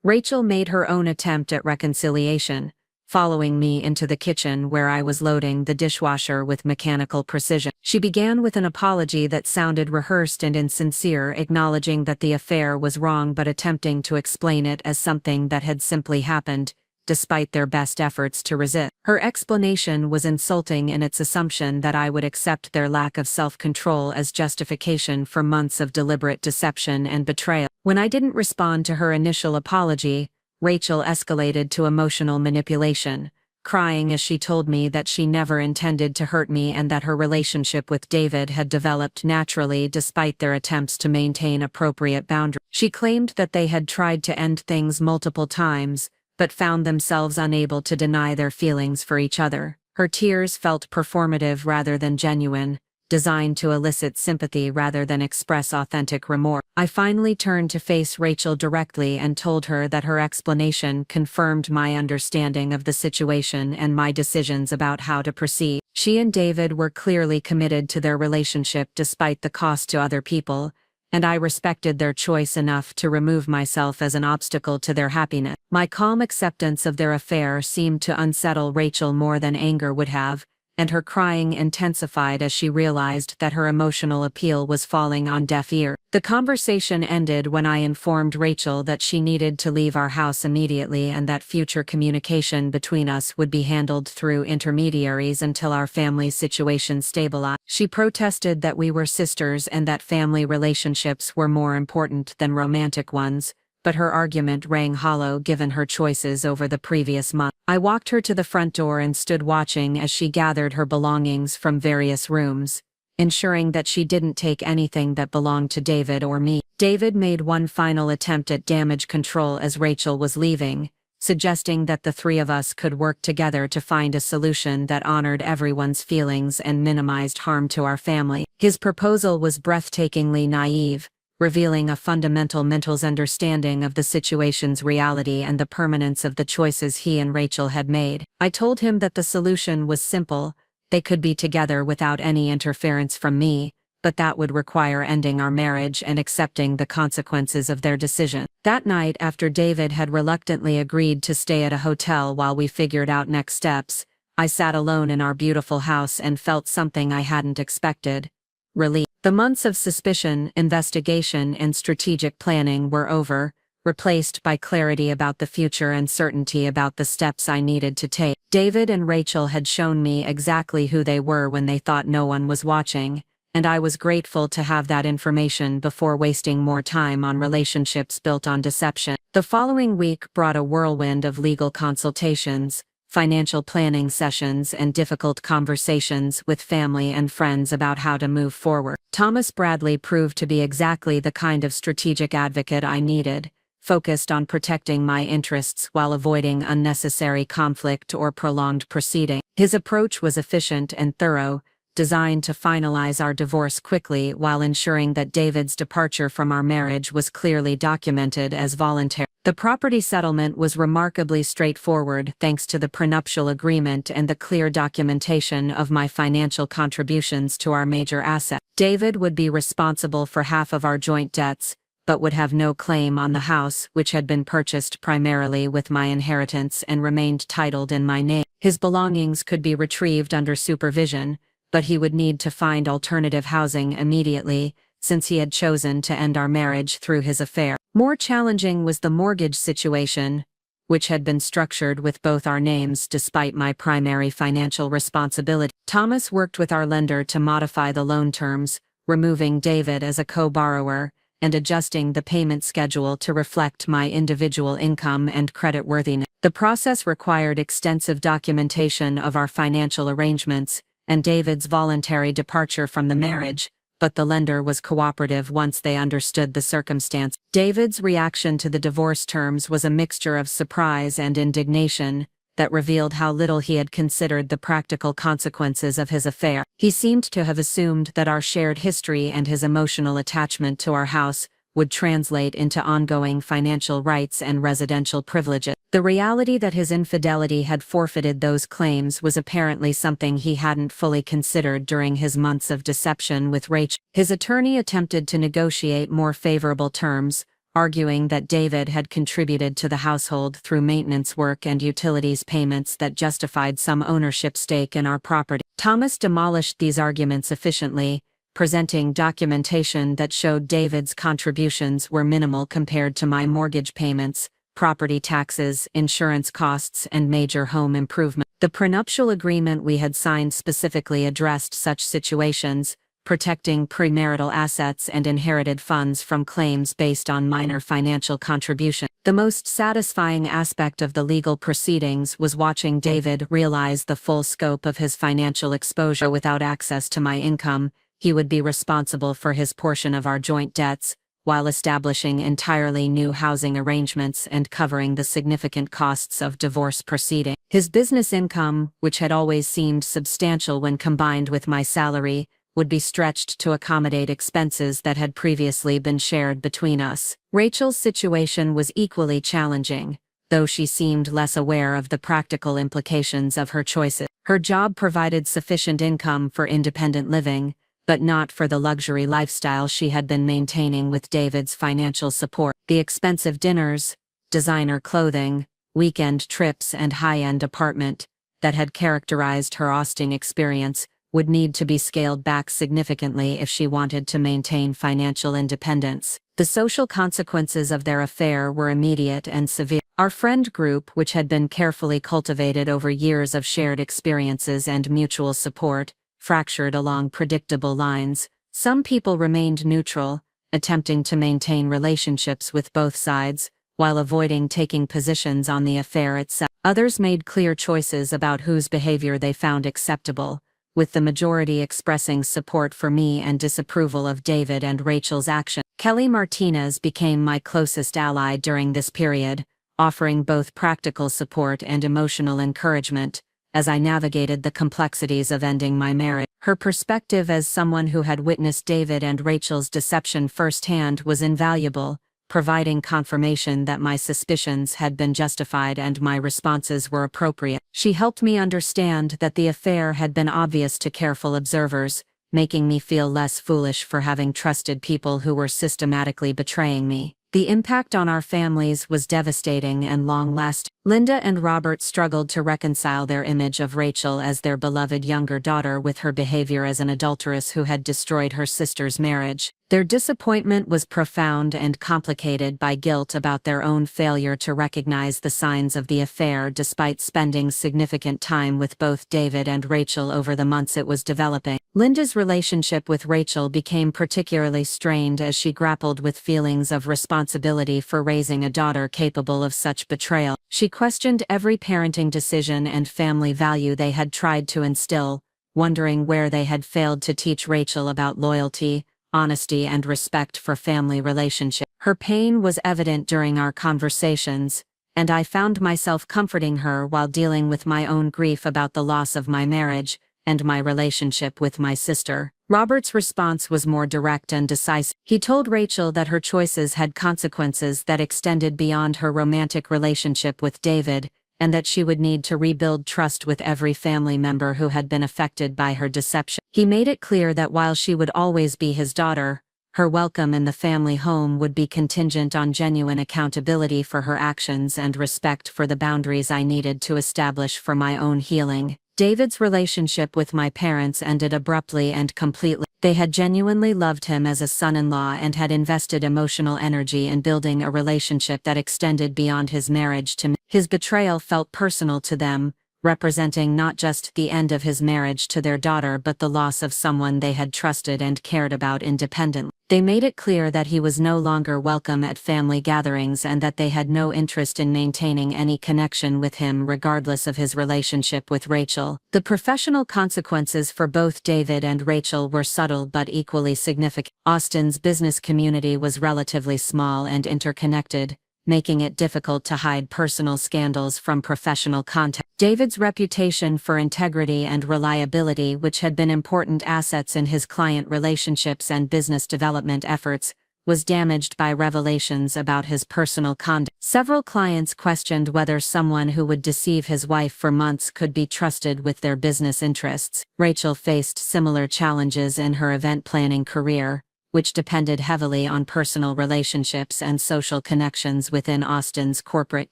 Rachel made her own attempt at reconciliation, following me into the kitchen where I was loading the dishwasher with mechanical precision. She began with an apology that sounded rehearsed and insincere, acknowledging that the affair was wrong but attempting to explain it as something that had simply happened, despite their best efforts to resist. Her explanation was insulting in its assumption that I would accept their lack of self-control as justification for months of deliberate deception and betrayal. When I didn't respond to her initial apology, Rachel escalated to emotional manipulation, crying as she told me that she never intended to hurt me and that her relationship with David had developed naturally despite their attempts to maintain appropriate boundaries. She claimed that they had tried to end things multiple times, but found themselves unable to deny their feelings for each other. Her tears felt performative rather than genuine, designed to elicit sympathy rather than express authentic remorse. I finally turned to face Rachel directly and told her that her explanation confirmed my understanding of the situation and my decisions about how to proceed. She and David were clearly committed to their relationship despite the cost to other people, and I respected their choice enough to remove myself as an obstacle to their happiness. My calm acceptance of their affair seemed to unsettle Rachel more than anger would have, and her crying intensified as she realized that her emotional appeal was falling on deaf ears. The conversation ended when I informed Rachel that she needed to leave our house immediately and that future communication between us would be handled through intermediaries until our family situation stabilized. She protested that we were sisters and that family relationships were more important than romantic ones, but her argument rang hollow given her choices over the previous month. I walked her to the front door and stood watching as she gathered her belongings from various rooms, ensuring that she didn't take anything that belonged to David or me. David made one final attempt at damage control as Rachel was leaving, suggesting that the three of us could work together to find a solution that honored everyone's feelings and minimized harm to our family. His proposal was breathtakingly naive, revealing a fundamental misunderstanding of the situation's reality and the permanence of the choices he and Rachel had made. I told him that the solution was simple: they could be together without any interference from me, but that would require ending our marriage and accepting the consequences of their decision. That night, after David had reluctantly agreed to stay at a hotel while we figured out next steps, I sat alone in our beautiful house and felt something I hadn't expected: relief. The months of suspicion, investigation, and strategic planning were over, replaced by clarity about the future and certainty about the steps I needed to take. David and Rachel had shown me exactly who they were when they thought no one was watching, and I was grateful to have that information before wasting more time on relationships built on deception. The following week brought a whirlwind of legal consultations, financial planning sessions, and difficult conversations with family and friends about how to move forward. Thomas Bradley proved to be exactly the kind of strategic advocate I needed, focused on protecting my interests while avoiding unnecessary conflict or prolonged proceeding. His approach was efficient and thorough, designed to finalize our divorce quickly while ensuring that David's departure from our marriage was clearly documented as voluntary. The property settlement was remarkably straightforward thanks to the prenuptial agreement and the clear documentation of my financial contributions to our major asset. David would be responsible for half of our joint debts, but would have no claim on the house, which had been purchased primarily with my inheritance and remained titled in my name. His belongings could be retrieved under supervision, but he would need to find alternative housing immediately, since he had chosen to end our marriage through his affair. More challenging was the mortgage situation, which had been structured with both our names despite my primary financial responsibility. Thomas worked with our lender to modify the loan terms, removing David as a co-borrower, and adjusting the payment schedule to reflect my individual income and creditworthiness. The process required extensive documentation of our financial arrangements and David's voluntary departure from the marriage, but the lender was cooperative once they understood the circumstance. David's reaction to the divorce terms was a mixture of surprise and indignation that revealed how little he had considered the practical consequences of his affair. He seemed to have assumed that our shared history and his emotional attachment to our house would translate into ongoing financial rights and residential privileges. The reality that his infidelity had forfeited those claims was apparently something he hadn't fully considered during his months of deception with Rachel. His attorney attempted to negotiate more favorable terms, arguing that David had contributed to the household through maintenance work and utilities payments that justified some ownership stake in our property. Thomas demolished these arguments efficiently, presenting documentation that showed David's contributions were minimal compared to my mortgage payments, property taxes, insurance costs, and major home improvement. The prenuptial agreement we had signed specifically addressed such situations, protecting premarital assets and inherited funds from claims based on minor financial contribution. The most satisfying aspect of the legal proceedings was watching David realize the full scope of his financial exposure. Without access to my income, he would be responsible for his portion of our joint debts, while establishing entirely new housing arrangements and covering the significant costs of divorce proceedings. His business income, which had always seemed substantial when combined with my salary, would be stretched to accommodate expenses that had previously been shared between us. Rachel's situation was equally challenging, though she seemed less aware of the practical implications of her choices. Her job provided sufficient income for independent living, but not for the luxury lifestyle she had been maintaining with David's financial support. The expensive dinners, designer clothing, weekend trips, and high-end apartment that had characterized her Austin experience would need to be scaled back significantly if she wanted to maintain financial independence. The social consequences of their affair were immediate and severe. Our friend group, which had been carefully cultivated over years of shared experiences and mutual support, fractured along predictable lines. Some people remained neutral, attempting to maintain relationships with both sides, while avoiding taking positions on the affair itself. Others made clear choices about whose behavior they found acceptable, with the majority expressing support for me and disapproval of David and Rachel's action. Kelly Martinez became my closest ally during this period, offering both practical support and emotional encouragement as I navigated the complexities of ending my marriage. Her perspective as someone who had witnessed David and Rachel's deception firsthand was invaluable, providing confirmation that my suspicions had been justified and my responses were appropriate. She helped me understand that the affair had been obvious to careful observers, making me feel less foolish for having trusted people who were systematically betraying me. The impact on our families was devastating and long-lasting. Linda and Robert struggled to reconcile their image of Rachel as their beloved younger daughter with her behavior as an adulteress who had destroyed her sister's marriage. Their disappointment was profound and complicated by guilt about their own failure to recognize the signs of the affair despite spending significant time with both David and Rachel over the months it was developing. Linda's relationship with Rachel became particularly strained as she grappled with feelings of responsibility for raising a daughter capable of such betrayal. She questioned every parenting decision and family value they had tried to instill, wondering where they had failed to teach Rachel about loyalty, honesty, and respect for family relationships. Her pain was evident during our conversations, and I found myself comforting her while dealing with my own grief about the loss of my marriage and my relationship with my sister. Robert's response was more direct and decisive. He told Rachel that her choices had consequences that extended beyond her romantic relationship with David, and that she would need to rebuild trust with every family member who had been affected by her deception. He made it clear that while she would always be his daughter, her welcome in the family home would be contingent on genuine accountability for her actions and respect for the boundaries I needed to establish for my own healing. David's relationship with my parents ended abruptly and completely. They had genuinely loved him as a son-in-law and had invested emotional energy in building a relationship that extended beyond his marriage to me. His betrayal felt personal to them,
representing not just the end of his marriage to their daughter but the loss of someone they had trusted and cared about independently. They made it clear that he was no longer welcome at family gatherings and that they had no interest in maintaining any connection with him regardless of his relationship with Rachel. The professional consequences for both David and Rachel were subtle but equally significant. Austin's business community was relatively small and interconnected, making it difficult to hide personal scandals from professional contact. David's reputation for integrity and reliability, which had been important assets in his client relationships and business development efforts, was damaged by revelations about his personal conduct. Several clients questioned whether someone who would deceive his wife for months could be trusted with their business interests. Rachel faced similar challenges in her event planning career, which depended heavily on personal relationships and social connections within Austin's corporate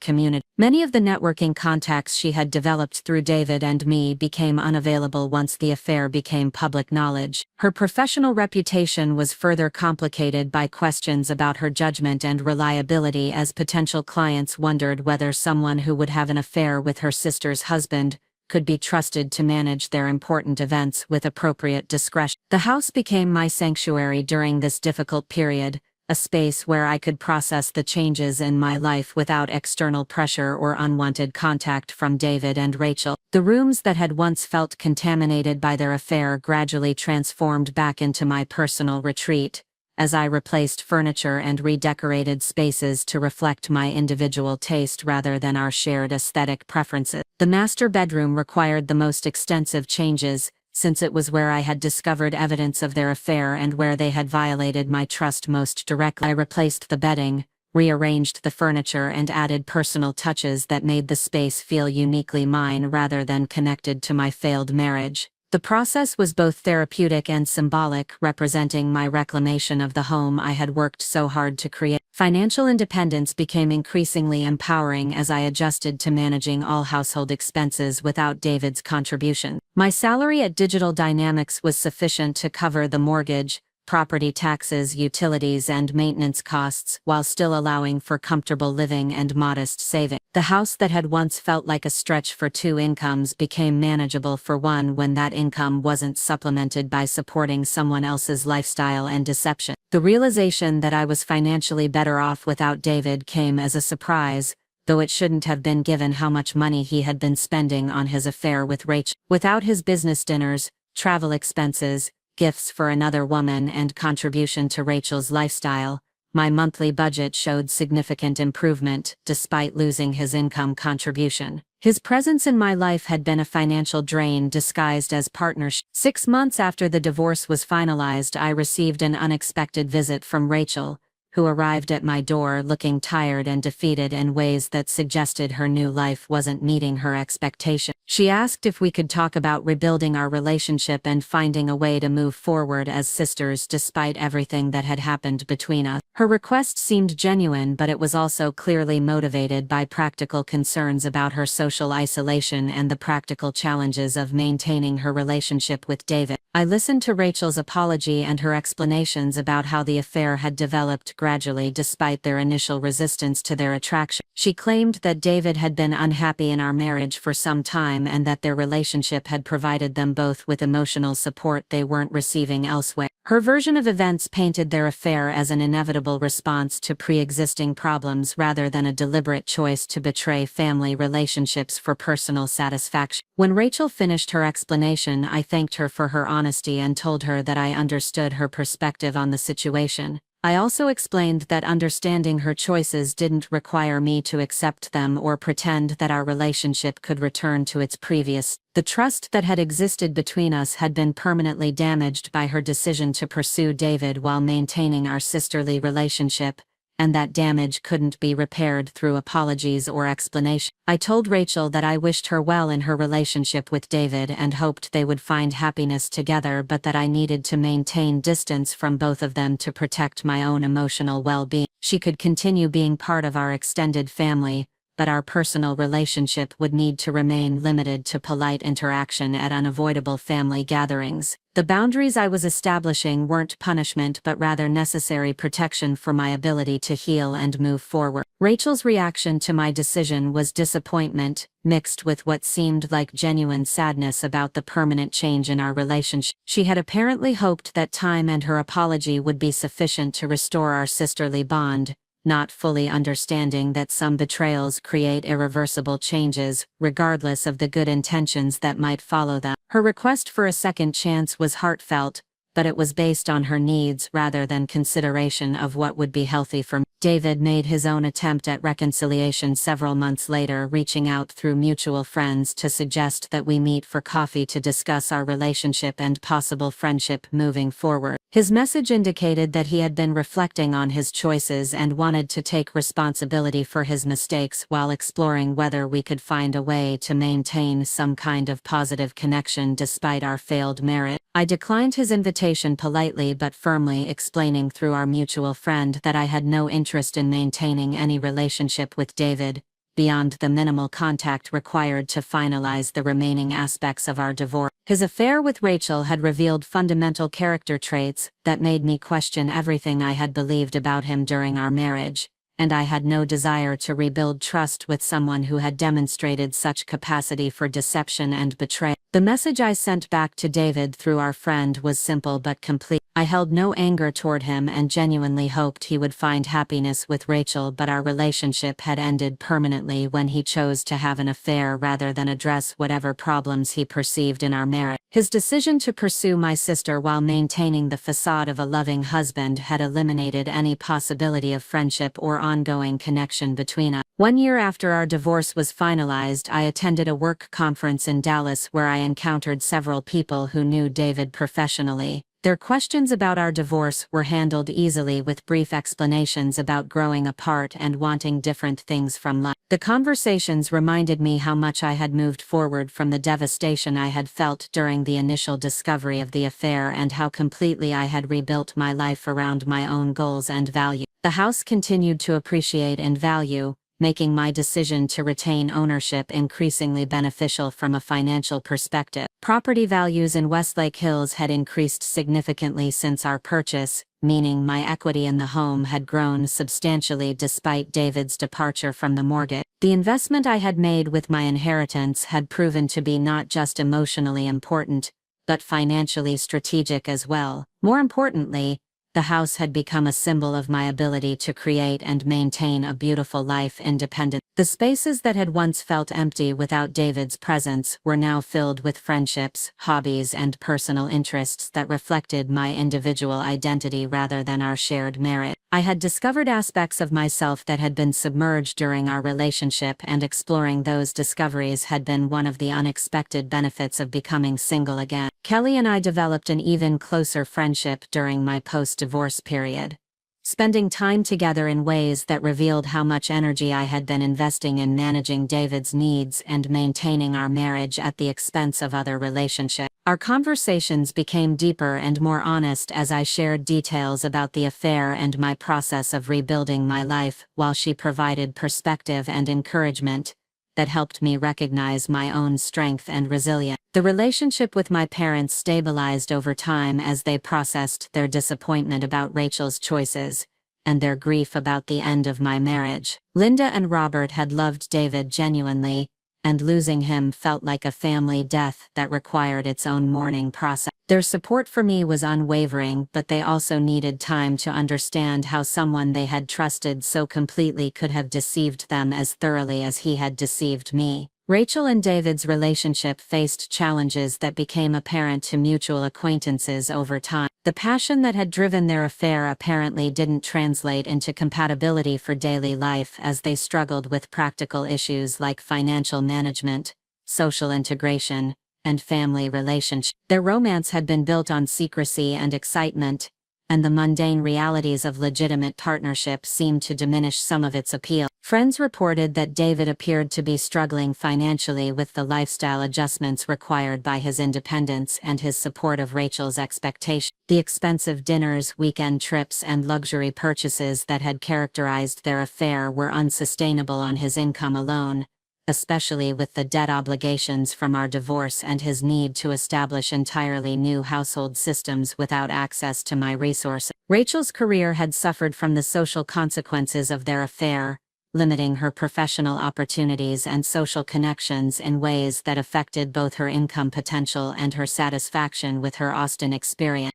community. Many of the networking contacts she had developed through David and me became unavailable once the affair became public knowledge. Her professional reputation was further complicated by questions about her judgment and reliability as potential clients wondered whether someone who would have an affair with her sister's husband could be trusted to manage their important events with appropriate discretion. The house became my sanctuary during this difficult period, a space where I could process the changes in my life without external pressure or unwanted contact from David and Rachel. The rooms that had once felt contaminated by their affair gradually transformed back into my personal retreat, as I replaced furniture and redecorated spaces to reflect my individual taste rather than our shared aesthetic preferences. The master bedroom required the most extensive changes, since it was where I had discovered evidence of their affair and where they had violated my trust most directly. I replaced the bedding, rearranged the furniture and added personal touches that made the space feel uniquely mine rather than connected to my failed marriage. The process was both therapeutic and symbolic, representing my reclamation of the home I had worked so hard to create. Financial independence became increasingly empowering as I adjusted to managing all household expenses without David's contribution. My salary at Digital Dynamics was sufficient to cover the mortgage, property taxes, utilities and maintenance costs while still allowing for comfortable living and modest saving. The house that had once felt like a stretch for two incomes became manageable for one when that income wasn't supplemented by supporting someone else's lifestyle and deception. The realization that I was financially better off without David came as a surprise, though it shouldn't have been given how much money he had been spending on his affair with Rachel. Without his business dinners, travel expenses, gifts for another woman and contribution to Rachel's lifestyle, my monthly budget showed significant improvement despite losing his income contribution. His presence in my life had been a financial drain disguised as partnership. 6 months after the divorce was finalized, I received an unexpected visit from Rachel, who arrived at my door looking tired and defeated in ways that suggested her new life wasn't meeting her expectations. She asked if we could talk about rebuilding our relationship and finding a way to move forward as sisters despite everything that had happened between us. Her request seemed genuine, but it was also clearly motivated by practical concerns about her social isolation and the practical challenges of maintaining her relationship with David. I listened to Rachel's apology and her explanations about how the affair had developed gradually despite their initial resistance to their attraction. She claimed that David had been unhappy in our marriage for some time and that their relationship had provided them both with emotional support they weren't receiving elsewhere. Her version of events painted their affair as an inevitable response to pre-existing problems rather than a deliberate choice to betray family relationships for personal satisfaction. When Rachel finished her explanation, I thanked her for her honesty and told her that I understood her perspective on the situation. I also explained that understanding her choices didn't require me to accept them or pretend that our relationship could return to its previous. The trust that had existed between us had been permanently damaged by her decision to pursue David while maintaining our sisterly relationship, and that damage couldn't be repaired through apologies or explanation. I told Rachel that I wished her well in her relationship with David and hoped they would find happiness together, but that I needed to maintain distance from both of them to protect my own emotional well-being. She could continue being part of our extended family, but our personal relationship would need to remain limited to polite interaction at unavoidable family gatherings. The boundaries I was establishing weren't punishment but rather necessary protection for my ability to heal and move forward. Rachel's reaction to my decision was disappointment, mixed with what seemed like genuine sadness about the permanent change in our relationship. She had apparently hoped that time and her apology would be sufficient to restore our sisterly bond, not fully understanding that some betrayals create irreversible changes, regardless of the good intentions that might follow them. Her request for a second chance was heartfelt, but it was based on her needs rather than consideration of what would be healthy for me. David made his own attempt at reconciliation several months later, reaching out through mutual friends to suggest that we meet for coffee to discuss our relationship and possible friendship moving forward. His message indicated that he had been reflecting on his choices and wanted to take responsibility for his mistakes while exploring whether we could find a way to maintain some kind of positive connection despite our failed marriage. I declined his invitation politely but firmly, explaining through our mutual friend that I had no interest in maintaining any relationship with David, beyond the minimal contact required to finalize the remaining aspects of our divorce. His affair with Rachel had revealed fundamental character traits that made me question everything I had believed about him during our marriage, and I had no desire to rebuild trust with someone who had demonstrated such capacity for deception and betrayal. The message I sent back to David through our friend was simple but complete. I held no anger toward him and genuinely hoped he would find happiness with Rachel, but our relationship had ended permanently when he chose to have an affair rather than address whatever problems he perceived in our marriage. His decision to pursue my sister while maintaining the facade of a loving husband had eliminated any possibility of friendship or ongoing connection between us. 1 year after our divorce was finalized, I attended a work conference in Dallas where I encountered several people who knew David professionally. Their questions about our divorce were handled easily with brief explanations about growing apart and wanting different things from life. The conversations reminded me how much I had moved forward from the devastation I had felt during the initial discovery of the affair and how completely I had rebuilt my life around my own goals and values. The house continued to appreciate and value, making my decision to retain ownership increasingly beneficial from a financial perspective. Property values in Westlake Hills had increased significantly since our purchase, meaning my equity in the home had grown substantially despite David's departure from the mortgage. The investment I had made with my inheritance had proven to be not just emotionally important, but financially strategic as well. More importantly, the house had become a symbol of my ability to create and maintain a beautiful life independently. The spaces that had once felt empty without David's presence were now filled with friendships, hobbies, and personal interests that reflected my individual identity rather than our shared merit. I had discovered aspects of myself that had been submerged during our relationship, and exploring those discoveries had been one of the unexpected benefits of becoming single again. Kelly and I developed an even closer friendship during my post-divorce period, spending time together in ways that revealed how much energy I had been investing in managing David's needs and maintaining our marriage at the expense of other relationships. Our conversations became deeper and more honest as I shared details about the affair and my process of rebuilding my life, while she provided perspective and encouragement that helped me recognize my own strength and resilience. The relationship with my parents stabilized over time as they processed their disappointment about Rachel's choices and their grief about the end of my marriage. Linda and Robert had loved David genuinely, and losing him felt like a family death that required its own mourning process. Their support for me was unwavering, but they also needed time to understand how someone they had trusted so completely could have deceived them as thoroughly as he had deceived me. Rachel and David's relationship faced challenges that became apparent to mutual acquaintances over time. The passion that had driven their affair apparently didn't translate into compatibility for daily life, as they struggled with practical issues like financial management, social integration, and family relationships. Their romance had been built on secrecy and excitement, and the mundane realities of legitimate partnership seemed to diminish some of its appeal. Friends reported that David appeared to be struggling financially with the lifestyle adjustments required by his independence and his support of Rachel's expectations. The expensive dinners, weekend trips, and luxury purchases that had characterized their affair were unsustainable on his income alone, especially with the debt obligations from our divorce and his need to establish entirely new household systems without access to my resources. Rachel's career had suffered from the social consequences of their affair, limiting her professional opportunities and social connections in ways that affected both her income potential and her satisfaction with her Austin experience.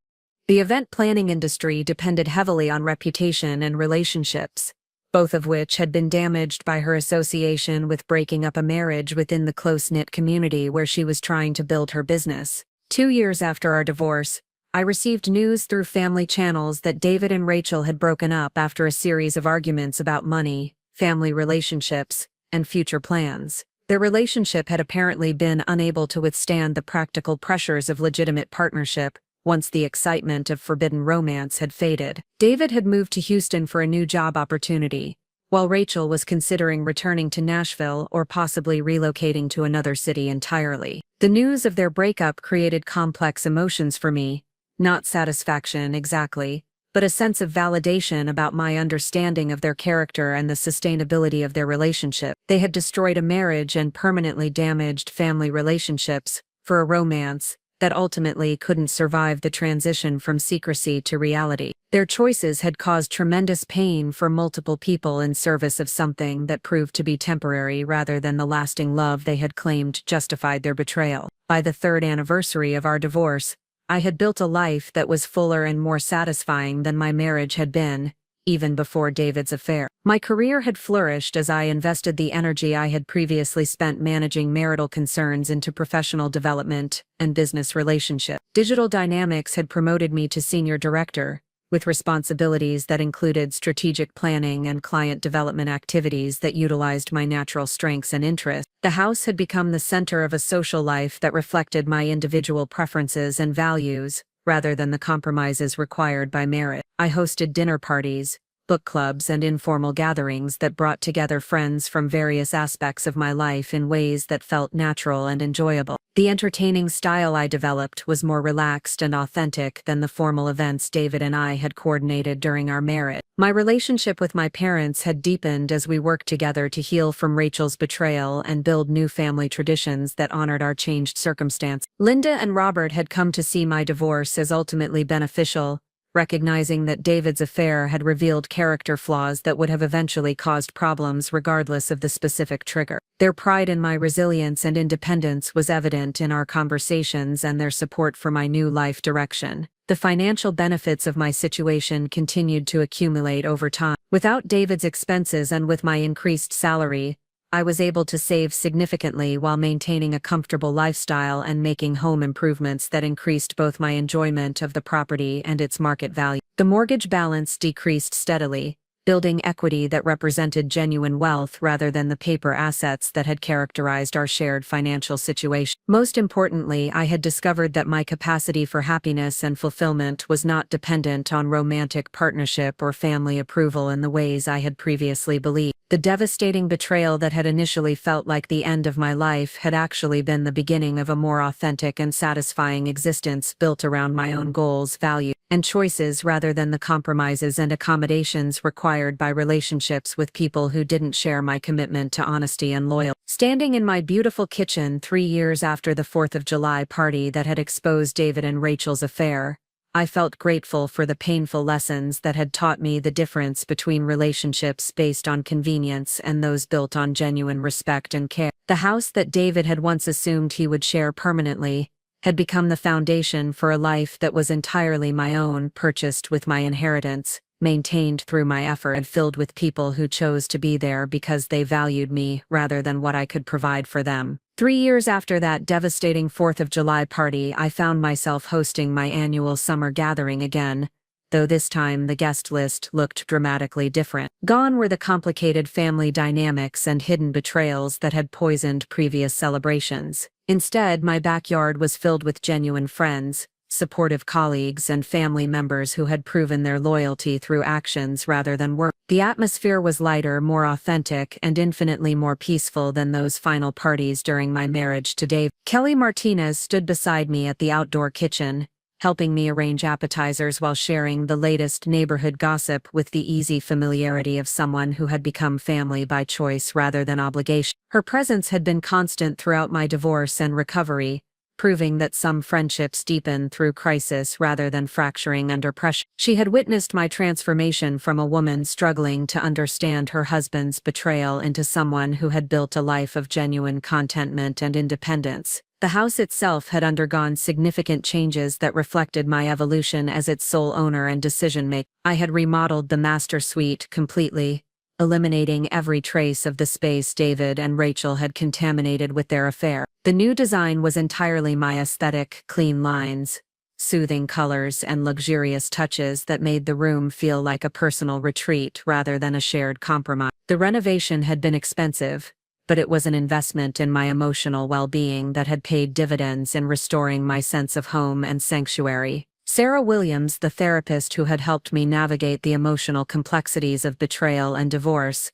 The event planning industry depended heavily on reputation and relationships, both of which had been damaged by her association with breaking up a marriage within the close-knit community where she was trying to build her business. 2 years after our divorce, I received news through family channels that David and Rachel had broken up after a series of arguments about money, family relationships, and future plans. Their relationship had apparently been unable to withstand the practical pressures of legitimate partnership once the excitement of forbidden romance had faded. David had moved to Houston for a new job opportunity, while Rachel was considering returning to Nashville or possibly relocating to another city entirely. The news of their breakup created complex emotions for me, not satisfaction exactly, but a sense of validation about my understanding of their character and the sustainability of their relationship. They had destroyed a marriage and permanently damaged family relationships for a romance that ultimately couldn't survive the transition from secrecy to reality. Their choices had caused tremendous pain for multiple people in service of something that proved to be temporary rather than the lasting love they had claimed justified their betrayal. By the 3rd anniversary of our divorce, I had built a life that was fuller and more satisfying than my marriage had been, even before David's affair. My career had flourished as I invested the energy I had previously spent managing marital concerns into professional development and business relationships. Digital Dynamics had promoted me to senior director, with responsibilities that included strategic planning and client development activities that utilized my natural strengths and interests. The house had become the center of a social life that reflected my individual preferences and values, rather than the compromises required by marriage. I hosted dinner parties, book clubs, and informal gatherings that brought together friends from various aspects of my life in ways that felt natural and enjoyable. The entertaining style I developed was more relaxed and authentic than the formal events David and I had coordinated during our marriage. My relationship with my parents had deepened as we worked together to heal from Rachel's betrayal and build new family traditions that honored our changed circumstance. Linda and Robert had come to see my divorce as ultimately beneficial, recognizing that David's affair had revealed character flaws that would have eventually caused problems regardless of the specific trigger. Their pride in my resilience and independence was evident in our conversations and their support for my new life direction. The financial benefits of my situation continued to accumulate over time. Without David's expenses and with my increased salary, I was able to save significantly while maintaining a comfortable lifestyle and making home improvements that increased both my enjoyment of the property and its market value. The mortgage balance decreased steadily, building equity that represented genuine wealth rather than the paper assets that had characterized our shared financial situation. Most importantly, I had discovered that my capacity for happiness and fulfillment was not dependent on romantic partnership or family approval in the ways I had previously believed. The devastating betrayal that had initially felt like the end of my life had actually been the beginning of a more authentic and satisfying existence built around my own goals, values, and choices rather than the compromises and accommodations required by relationships with people who didn't share my commitment to honesty and loyalty. Standing in my beautiful kitchen 3 years after the 4th of July party that had exposed David and Rachel's affair, I felt grateful for the painful lessons that had taught me the difference between relationships based on convenience and those built on genuine respect and care. The house that David had once assumed he would share permanently had become the foundation for a life that was entirely my own, purchased with my inheritance, maintained through my effort, and filled with people who chose to be there because they valued me rather than what I could provide for them. 3 years after that devastating 4th of July party, I found myself hosting my annual summer gathering again, though this time the guest list looked dramatically different. Gone were the complicated family dynamics and hidden betrayals that had poisoned previous celebrations. Instead, my backyard was filled with genuine friends, supportive colleagues, and family members who had proven their loyalty through actions rather than words. The atmosphere was lighter, more authentic, and infinitely more peaceful than those final parties during my marriage to Dave. Kelly Martinez stood beside me at the outdoor kitchen, helping me arrange appetizers while sharing the latest neighborhood gossip with the easy familiarity of someone who had become family by choice rather than obligation. Her presence had been constant throughout my divorce and recovery, proving that some friendships deepen through crisis rather than fracturing under pressure. She had witnessed my transformation from a woman struggling to understand her husband's betrayal into someone who had built a life of genuine contentment and independence. The house itself had undergone significant changes that reflected my evolution as its sole owner and decision-maker. I had remodeled the master suite completely, eliminating every trace of the space David and Rachel had contaminated with their affair. The new design was entirely my aesthetic: clean lines, soothing colors, and luxurious touches that made the room feel like a personal retreat rather than a shared compromise. The renovation had been expensive, but it was an investment in my emotional well-being that had paid dividends in restoring my sense of home and sanctuary. Sarah Williams, the therapist who had helped me navigate the emotional complexities of betrayal and divorce,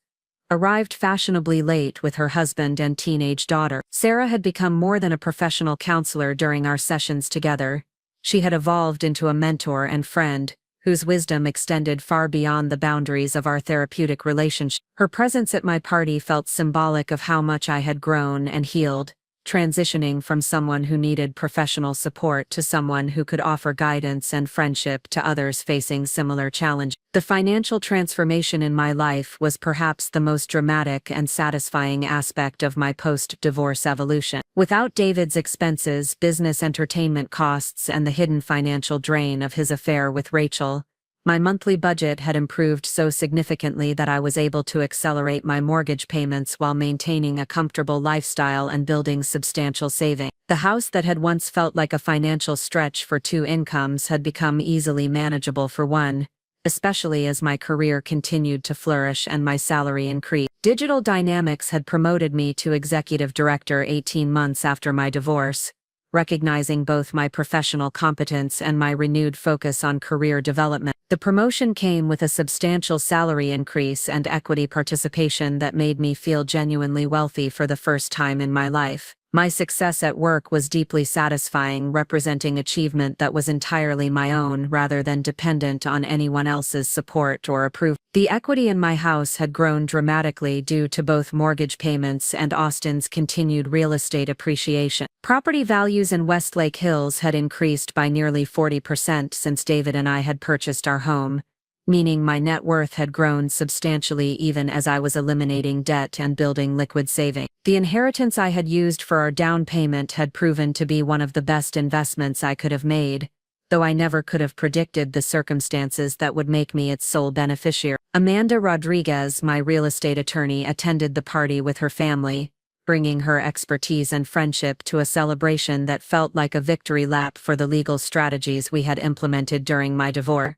arrived fashionably late with her husband and teenage daughter. Sarah had become more than a professional counselor during our sessions together. She had evolved into a mentor and friend, whose wisdom extended far beyond the boundaries of our therapeutic relationship. Her presence at my party felt symbolic of how much I had grown and healed, transitioning from someone who needed professional support to someone who could offer guidance and friendship to others facing similar challenges. The financial transformation in my life was perhaps the most dramatic and satisfying aspect of my post-divorce evolution. Without David's expenses, business entertainment costs, and the hidden financial drain of his affair with Rachel, my monthly budget had improved so significantly that I was able to accelerate my mortgage payments while maintaining a comfortable lifestyle and building substantial savings. The house that had once felt like a financial stretch for two incomes had become easily manageable for one, especially as my career continued to flourish and my salary increased. Digital Dynamics had promoted me to executive director 18 months after my divorce, recognizing both my professional competence and my renewed focus on career development. The promotion came with a substantial salary increase and equity participation that made me feel genuinely wealthy for the first time in my life. My success at work was deeply satisfying, representing achievement that was entirely my own rather than dependent on anyone else's support or approval. The equity in my house had grown dramatically due to both mortgage payments and Austin's continued real estate appreciation. Property values in Westlake Hills had increased by nearly 40% since David and I had purchased our home, meaning my net worth had grown substantially even as I was eliminating debt and building liquid savings. The inheritance I had used for our down payment had proven to be one of the best investments I could have made, though I never could have predicted the circumstances that would make me its sole beneficiary. Amanda Rodriguez, my real estate attorney, attended the party with her family, bringing her expertise and friendship to a celebration that felt like a victory lap for the legal strategies we had implemented during my divorce.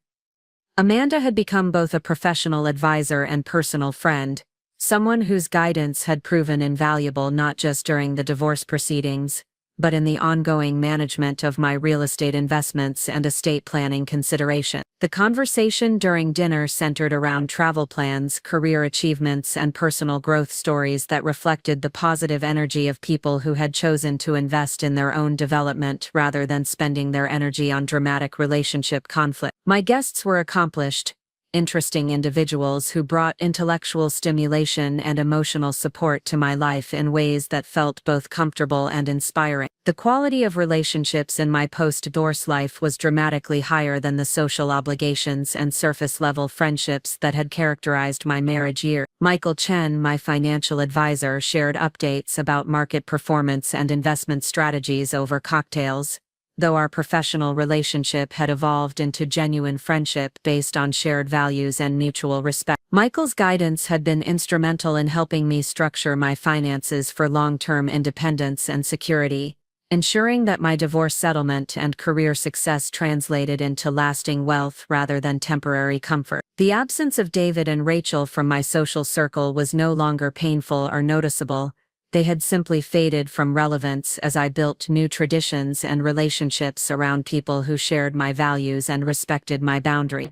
Amanda had become both a professional advisor and personal friend, someone whose guidance had proven invaluable not just during the divorce proceedings, but in the ongoing management of my real estate investments and estate planning consideration. The conversation during dinner centered around travel plans, career achievements, and personal growth stories that reflected the positive energy of people who had chosen to invest in their own development rather than spending their energy on dramatic relationship conflict. My guests were accomplished, interesting individuals who brought intellectual stimulation and emotional support to my life in ways that felt both comfortable and inspiring. The quality of relationships in my post-divorce life was dramatically higher than the social obligations and surface-level friendships that had characterized my marriage year. Michael Chen, my financial advisor, shared updates about market performance and investment strategies over cocktails, though our professional relationship had evolved into genuine friendship based on shared values and mutual respect. Michael's guidance had been instrumental in helping me structure my finances for long-term independence and security, ensuring that my divorce settlement and career success translated into lasting wealth rather than temporary comfort. The absence of David and Rachel from my social circle was no longer painful or noticeable. they had simply faded from relevance as I built new traditions and relationships around people who shared my values and respected my boundary.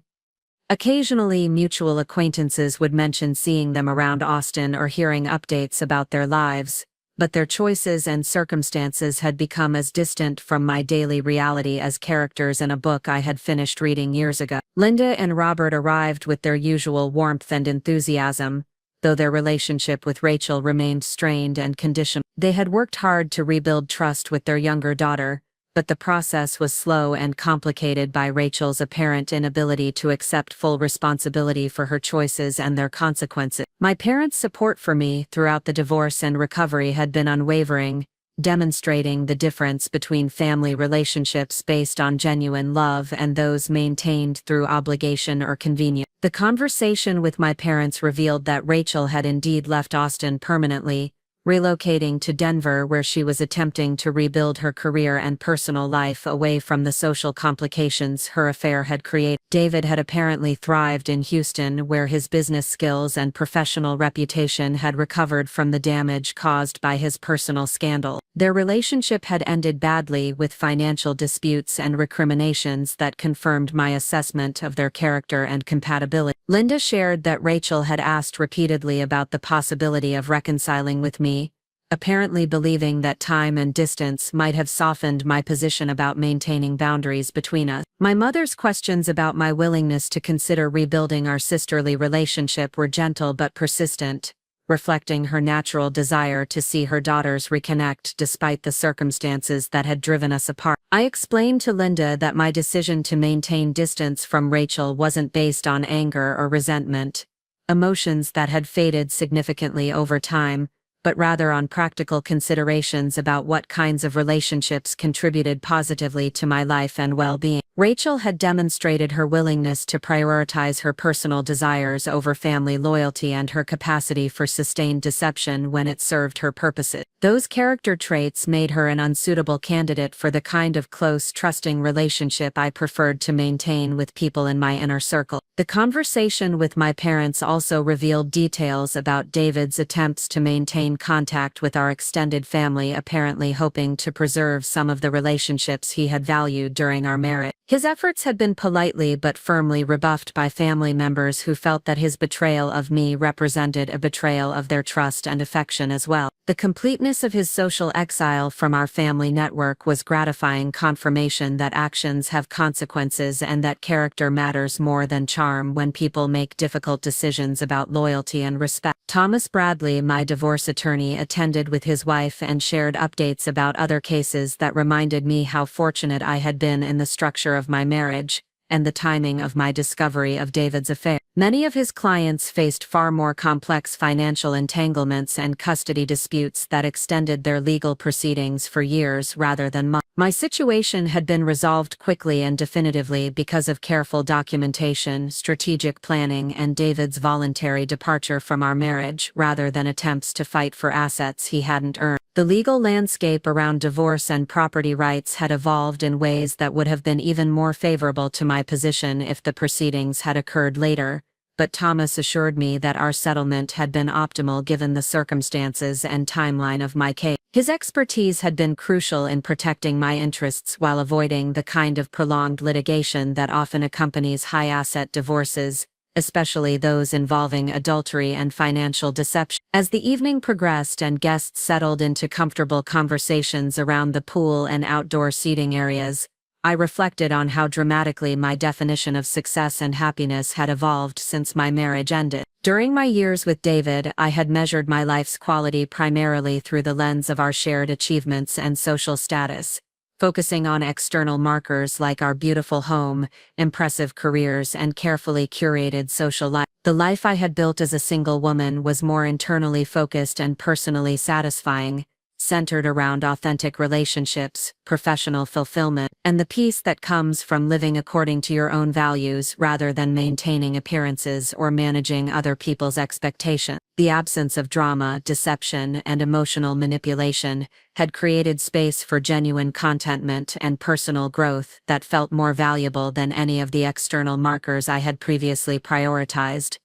Occasionally, mutual acquaintances would mention seeing them around Austin or hearing updates about their lives, but their choices and circumstances had become as distant from my daily reality as characters in a book I had finished reading years ago. Linda and Robert arrived with their usual warmth and enthusiasm, though their relationship with Rachel remained strained and conditional. They had worked hard to rebuild trust with their younger daughter, but the process was slow and complicated by Rachel's apparent inability to accept full responsibility for her choices and their consequences. My parents' support for me throughout the divorce and recovery had been unwavering, demonstrating the difference between family relationships based on genuine love and those maintained through obligation or convenience. The conversation with my parents revealed that Rachel had indeed left Austin permanently, relocating to Denver where she was attempting to rebuild her career and personal life away from the social complications her affair had created. David had apparently thrived in Houston where his business skills and professional reputation had recovered from the damage caused by his personal scandal. Their relationship had ended badly with financial disputes and recriminations that confirmed my assessment of their character and compatibility. Linda shared that Rachel had asked repeatedly about the possibility of reconciling with me, apparently believing that time and distance might have softened my position about maintaining boundaries between us. My mother's questions about my willingness to consider rebuilding our sisterly relationship were gentle but persistent, reflecting her natural desire to see her daughters reconnect despite the circumstances that had driven us apart. I explained to Linda that my decision to maintain distance from Rachel wasn't based on anger or resentment, emotions that had faded significantly over time, but rather on practical considerations about what kinds of relationships contributed positively to my life and well-being. Rachel had demonstrated her willingness to prioritize her personal desires over family loyalty and her capacity for sustained deception when it served her purposes. Those character traits made her an unsuitable candidate for the kind of close, trusting relationship I preferred to maintain with people in my inner circle. The conversation with my parents also revealed details about David's attempts to maintain contact with our extended family, apparently hoping to preserve some of the relationships he had valued during our marriage. His efforts had been politely but firmly rebuffed by family members who felt that his betrayal of me represented a betrayal of their trust and affection as well. The completeness of his social exile from our family network was gratifying confirmation that actions have consequences and that character matters more than charm when people make difficult decisions about loyalty and respect. Thomas Bradley, my divorce attorney, attended with his wife and shared updates about other cases that reminded me how fortunate I had been in the structure of my marriage and the timing of my discovery of David's affair. Many of his clients faced far more complex financial entanglements and custody disputes that extended their legal proceedings for years rather than months. My situation had been resolved quickly and definitively because of careful documentation, strategic planning, and David's voluntary departure from our marriage rather than attempts to fight for assets he hadn't earned. The legal landscape around divorce and property rights had evolved in ways that would have been even more favorable to my position if the proceedings had occurred later, but Thomas assured me that our settlement had been optimal given the circumstances and timeline of my case. His expertise had been crucial in protecting my interests while avoiding the kind of prolonged litigation that often accompanies high-asset divorces, especially those involving adultery and financial deception. As the evening progressed and guests settled into comfortable conversations around the pool and outdoor seating areas, I reflected on how dramatically my definition of success and happiness had evolved since my marriage ended. During my years with David, I had measured my life's quality primarily through the lens of our shared achievements and social status, focusing on external markers like our beautiful home, impressive careers, and carefully curated social life. The life I had built as a single woman was more internally focused and personally satisfying, centered around authentic relationships, professional fulfillment, and the peace that comes from living according to your own values rather than maintaining appearances or managing other people's expectations. The absence of drama, deception, and emotional manipulation had created space for genuine contentment and personal growth that felt more valuable than any of the external markers I had previously prioritized.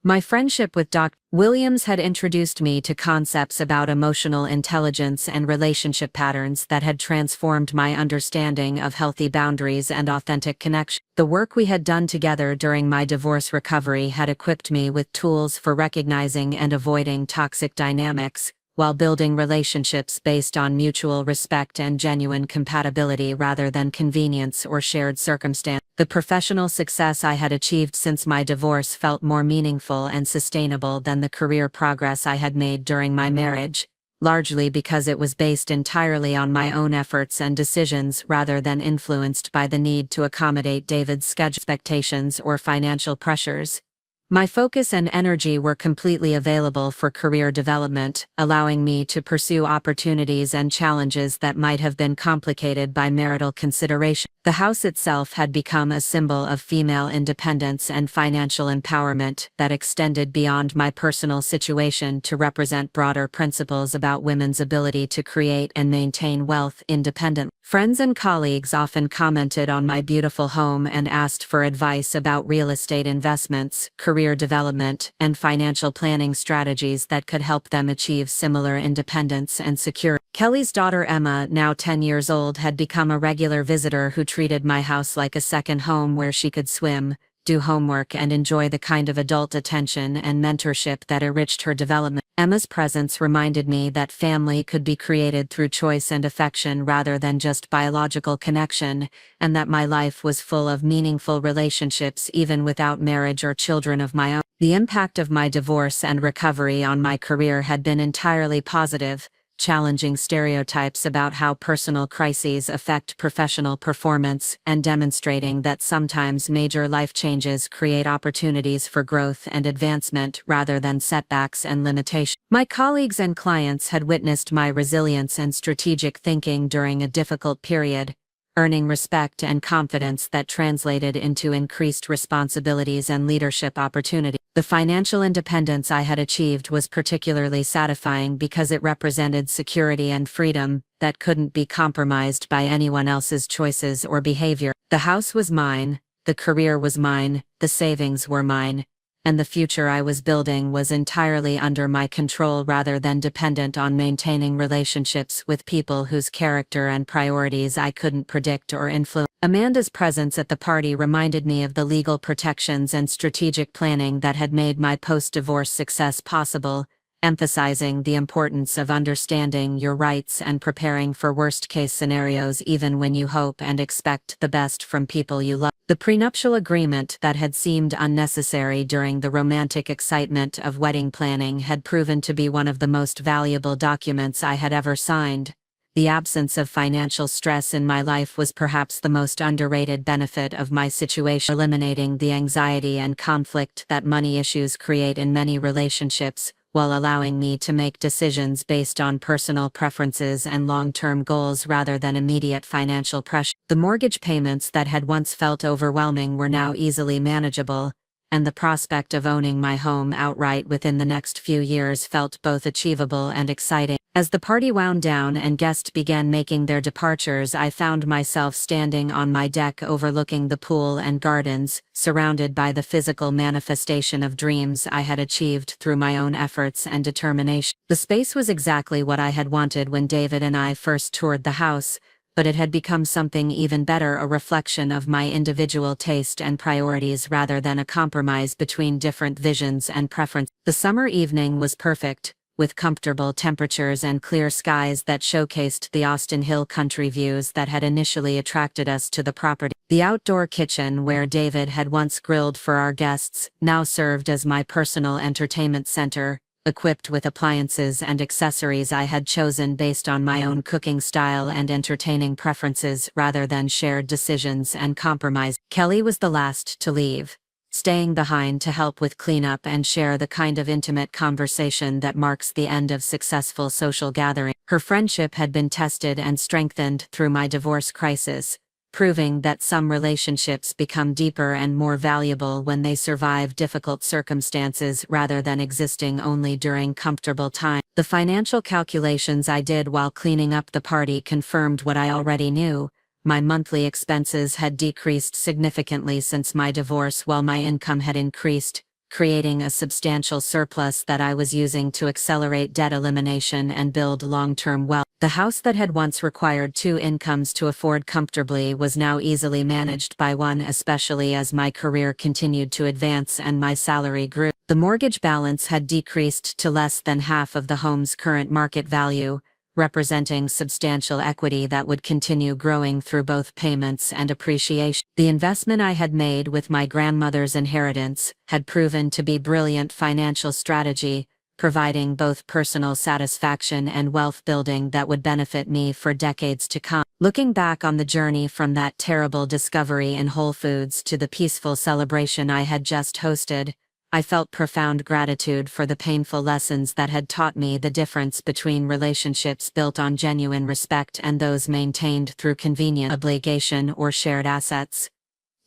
My friendship with Dr. Williams had introduced me to concepts about emotional intelligence and relationship patterns that had transformed my understanding of healthy boundaries and authentic connection. The work we had done together during my divorce recovery had equipped me with tools for recognizing and avoiding toxic dynamics, while building relationships based on mutual respect and genuine compatibility rather than convenience or shared circumstance. The professional success I had achieved since my divorce felt more meaningful and sustainable than the career progress I had made during my marriage, largely because it was based entirely on my own efforts and decisions rather than influenced by the need to accommodate David's schedule expectations or financial pressures. My focus and energy were completely available for career development, allowing me to pursue opportunities and challenges that might have been complicated by marital consideration. The house itself had become a symbol of female independence and financial empowerment that extended beyond my personal situation to represent broader principles about women's ability to create and maintain wealth independently. Friends and colleagues often commented on my beautiful home and asked for advice about real estate investments, career development, and financial planning strategies that could help them achieve similar independence and security. Kelly's daughter Emma, now 10 years old, had become a regular visitor who treated my house like a second home where she could swim, do homework, and enjoy the kind of adult attention and mentorship that enriched her development. Emma's presence reminded me that family could be created through choice and affection rather than just biological connection, and that my life was full of meaningful relationships even without marriage or children of my own. The impact of my divorce and recovery on my career had been entirely positive, challenging stereotypes about how personal crises affect professional performance and demonstrating that sometimes major life changes create opportunities for growth and advancement rather than setbacks and limitations. My colleagues and clients had witnessed my resilience and strategic thinking during a difficult period, earning respect and confidence that translated into increased responsibilities and leadership opportunities. The financial independence I had achieved was particularly satisfying because it represented security and freedom that couldn't be compromised by anyone else's choices or behavior. The house was mine, the career was mine, the savings were mine, and the future I was building was entirely under my control rather than dependent on maintaining relationships with people whose character and priorities I couldn't predict or influence. Amanda's presence at the party reminded me of the legal protections and strategic planning that had made my post-divorce success possible, emphasizing the importance of understanding your rights and preparing for worst-case scenarios even when you hope and expect the best from people you love. The prenuptial agreement that had seemed unnecessary during the romantic excitement of wedding planning had proven to be one of the most valuable documents I had ever signed. The absence of financial stress in my life was perhaps the most underrated benefit of my situation, eliminating the anxiety and conflict that money issues create in many relationships, while allowing me to make decisions based on personal preferences and long-term goals rather than immediate financial pressure. The mortgage payments that had once felt overwhelming were now easily manageable, and the prospect of owning my home outright within the next few years felt both achievable and exciting. As the party wound down and guests began making their departures, I found myself standing on my deck overlooking the pool and gardens, surrounded by the physical manifestation of dreams I had achieved through my own efforts and determination. The space was exactly what I had wanted when David and I first toured the house, but it had become something even better, a reflection of my individual taste and priorities rather than a compromise between different visions and preferences. The summer evening was perfect, with comfortable temperatures and clear skies that showcased the Austin Hill country views that had initially attracted us to the property. The outdoor kitchen where David had once grilled for our guests now served as my personal entertainment center, equipped with appliances and accessories I had chosen based on my own cooking style and entertaining preferences rather than shared decisions and compromise. Kelly was the last to leave, staying behind to help with cleanup and share the kind of intimate conversation that marks the end of successful social gatherings. Her friendship had been tested and strengthened through my divorce crisis, proving that some relationships become deeper and more valuable when they survive difficult circumstances rather than existing only during comfortable times. The financial calculations I did while cleaning up the party confirmed what I already knew. My monthly expenses had decreased significantly since my divorce while my income had increased,
creating a substantial surplus that I was using to accelerate debt elimination and build long-term wealth. The house that had once required two incomes to afford comfortably was now easily managed by one, especially as my career continued to advance and my salary grew. The mortgage balance had decreased to less than half of the home's current market value, representing substantial equity that would continue growing through both payments and appreciation. The investment I had made with my grandmother's inheritance had proven to be brilliant financial strategy, providing both personal satisfaction and wealth building that would benefit me for decades to come. Looking back on the journey from that terrible discovery in Whole Foods to the peaceful celebration I had just hosted, I felt profound gratitude for the painful lessons that had taught me the difference between relationships built on genuine respect and those maintained through convenient obligation or shared assets.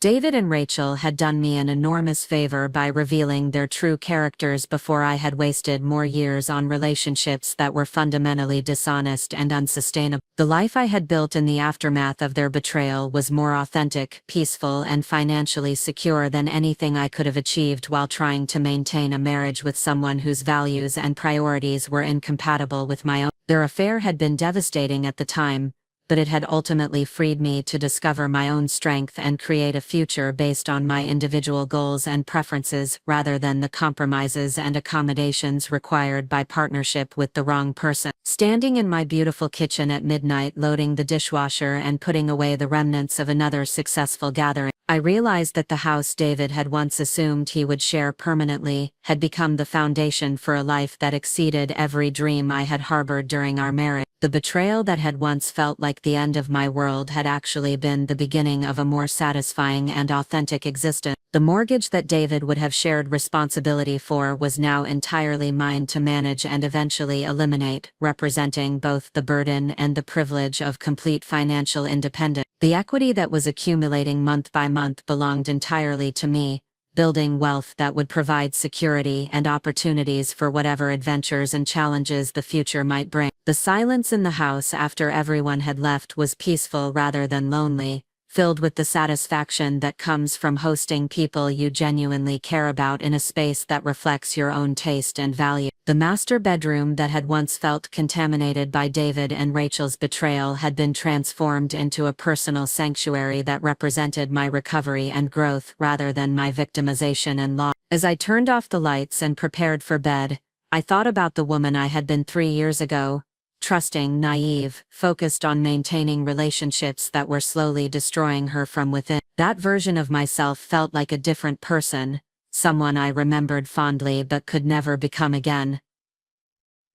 David and Rachel had done me an enormous favor by revealing their true characters before I had wasted more years on relationships that were fundamentally dishonest and unsustainable. The life I had built in the aftermath of their betrayal was more authentic, peaceful, and financially secure than anything I could have achieved while trying to maintain a marriage with someone whose values and priorities were incompatible with my own. Their affair had been devastating at the time, but it had ultimately freed me to discover my own strength and create a future based on my individual goals and preferences rather than the compromises and accommodations required by partnership with the wrong person. Standing in my beautiful kitchen at midnight loading the dishwasher and putting away the remnants of another successful gathering, I realized that the house David had once assumed he would share permanently had become the foundation for a life that exceeded every dream I had harbored during our marriage. The betrayal that had once felt like the end of my world had actually been the beginning of a more satisfying and authentic existence. The mortgage that David would have shared responsibility for was now entirely mine to manage and eventually eliminate, representing both the burden and the privilege of complete financial independence. The equity that was accumulating month by month belonged entirely to me, building wealth that would provide security and opportunities for whatever adventures and challenges the future might bring. The silence in the house after everyone had left was peaceful rather than lonely, filled with the satisfaction that comes from hosting people you genuinely care about in a space that reflects your own taste and value. The master bedroom that had once felt contaminated by David and Rachel's betrayal had been transformed into a personal sanctuary that represented my recovery and growth rather than my victimization and loss. As I turned off the lights and prepared for bed, I thought about the woman I had been 3 years ago. Trusting, naive, focused on maintaining relationships that were slowly destroying her from within. That version of myself felt like a different person, someone I remembered fondly but could never become again.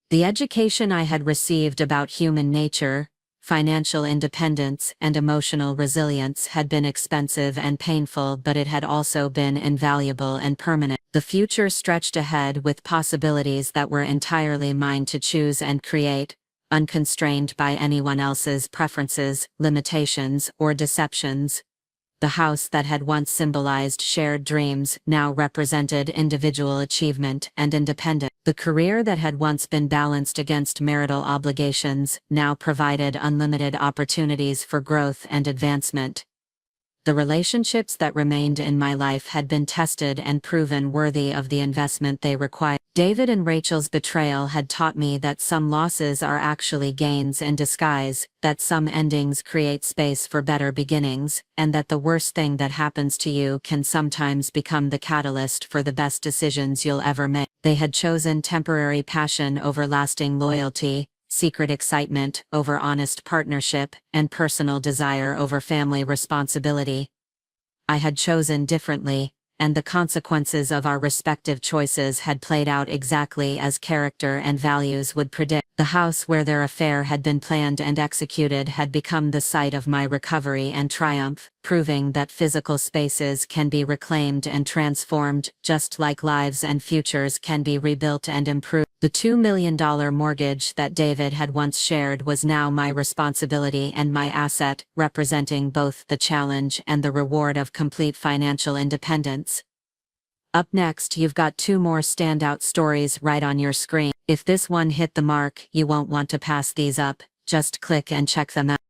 The education I had received about human nature, financial independence, and emotional resilience had been expensive and painful, but it had also been invaluable and permanent. The future stretched ahead with possibilities that were entirely mine to choose and create, unconstrained by anyone else's preferences, limitations, or deceptions. The house that had once symbolized shared dreams now represented individual achievement and independence. The career that had once been balanced against marital obligations now provided unlimited opportunities for growth and advancement. The relationships that remained in my life had been tested and proven worthy of the investment they required. David and Rachel's betrayal had taught me that some losses are actually gains in disguise, that some endings create space for better beginnings, and that the worst thing that happens to you can sometimes become the catalyst for the best decisions you'll ever make. They had chosen temporary passion over lasting loyalty, secret excitement over honest partnership, and personal desire over family responsibility. I had chosen differently, and the consequences of our respective choices had played out exactly as character and values would predict. The house where their affair had been planned and executed had become the site of my recovery and triumph, proving that physical spaces can be reclaimed and transformed, just like lives and futures can be rebuilt and improved. The $2 million mortgage that David had once shared was now my responsibility and my asset, representing both the challenge and the reward of complete financial independence. Up next, you've got 2 more standout stories right on your screen. If this one hit the mark, you won't want to pass these up. Just click and check them out.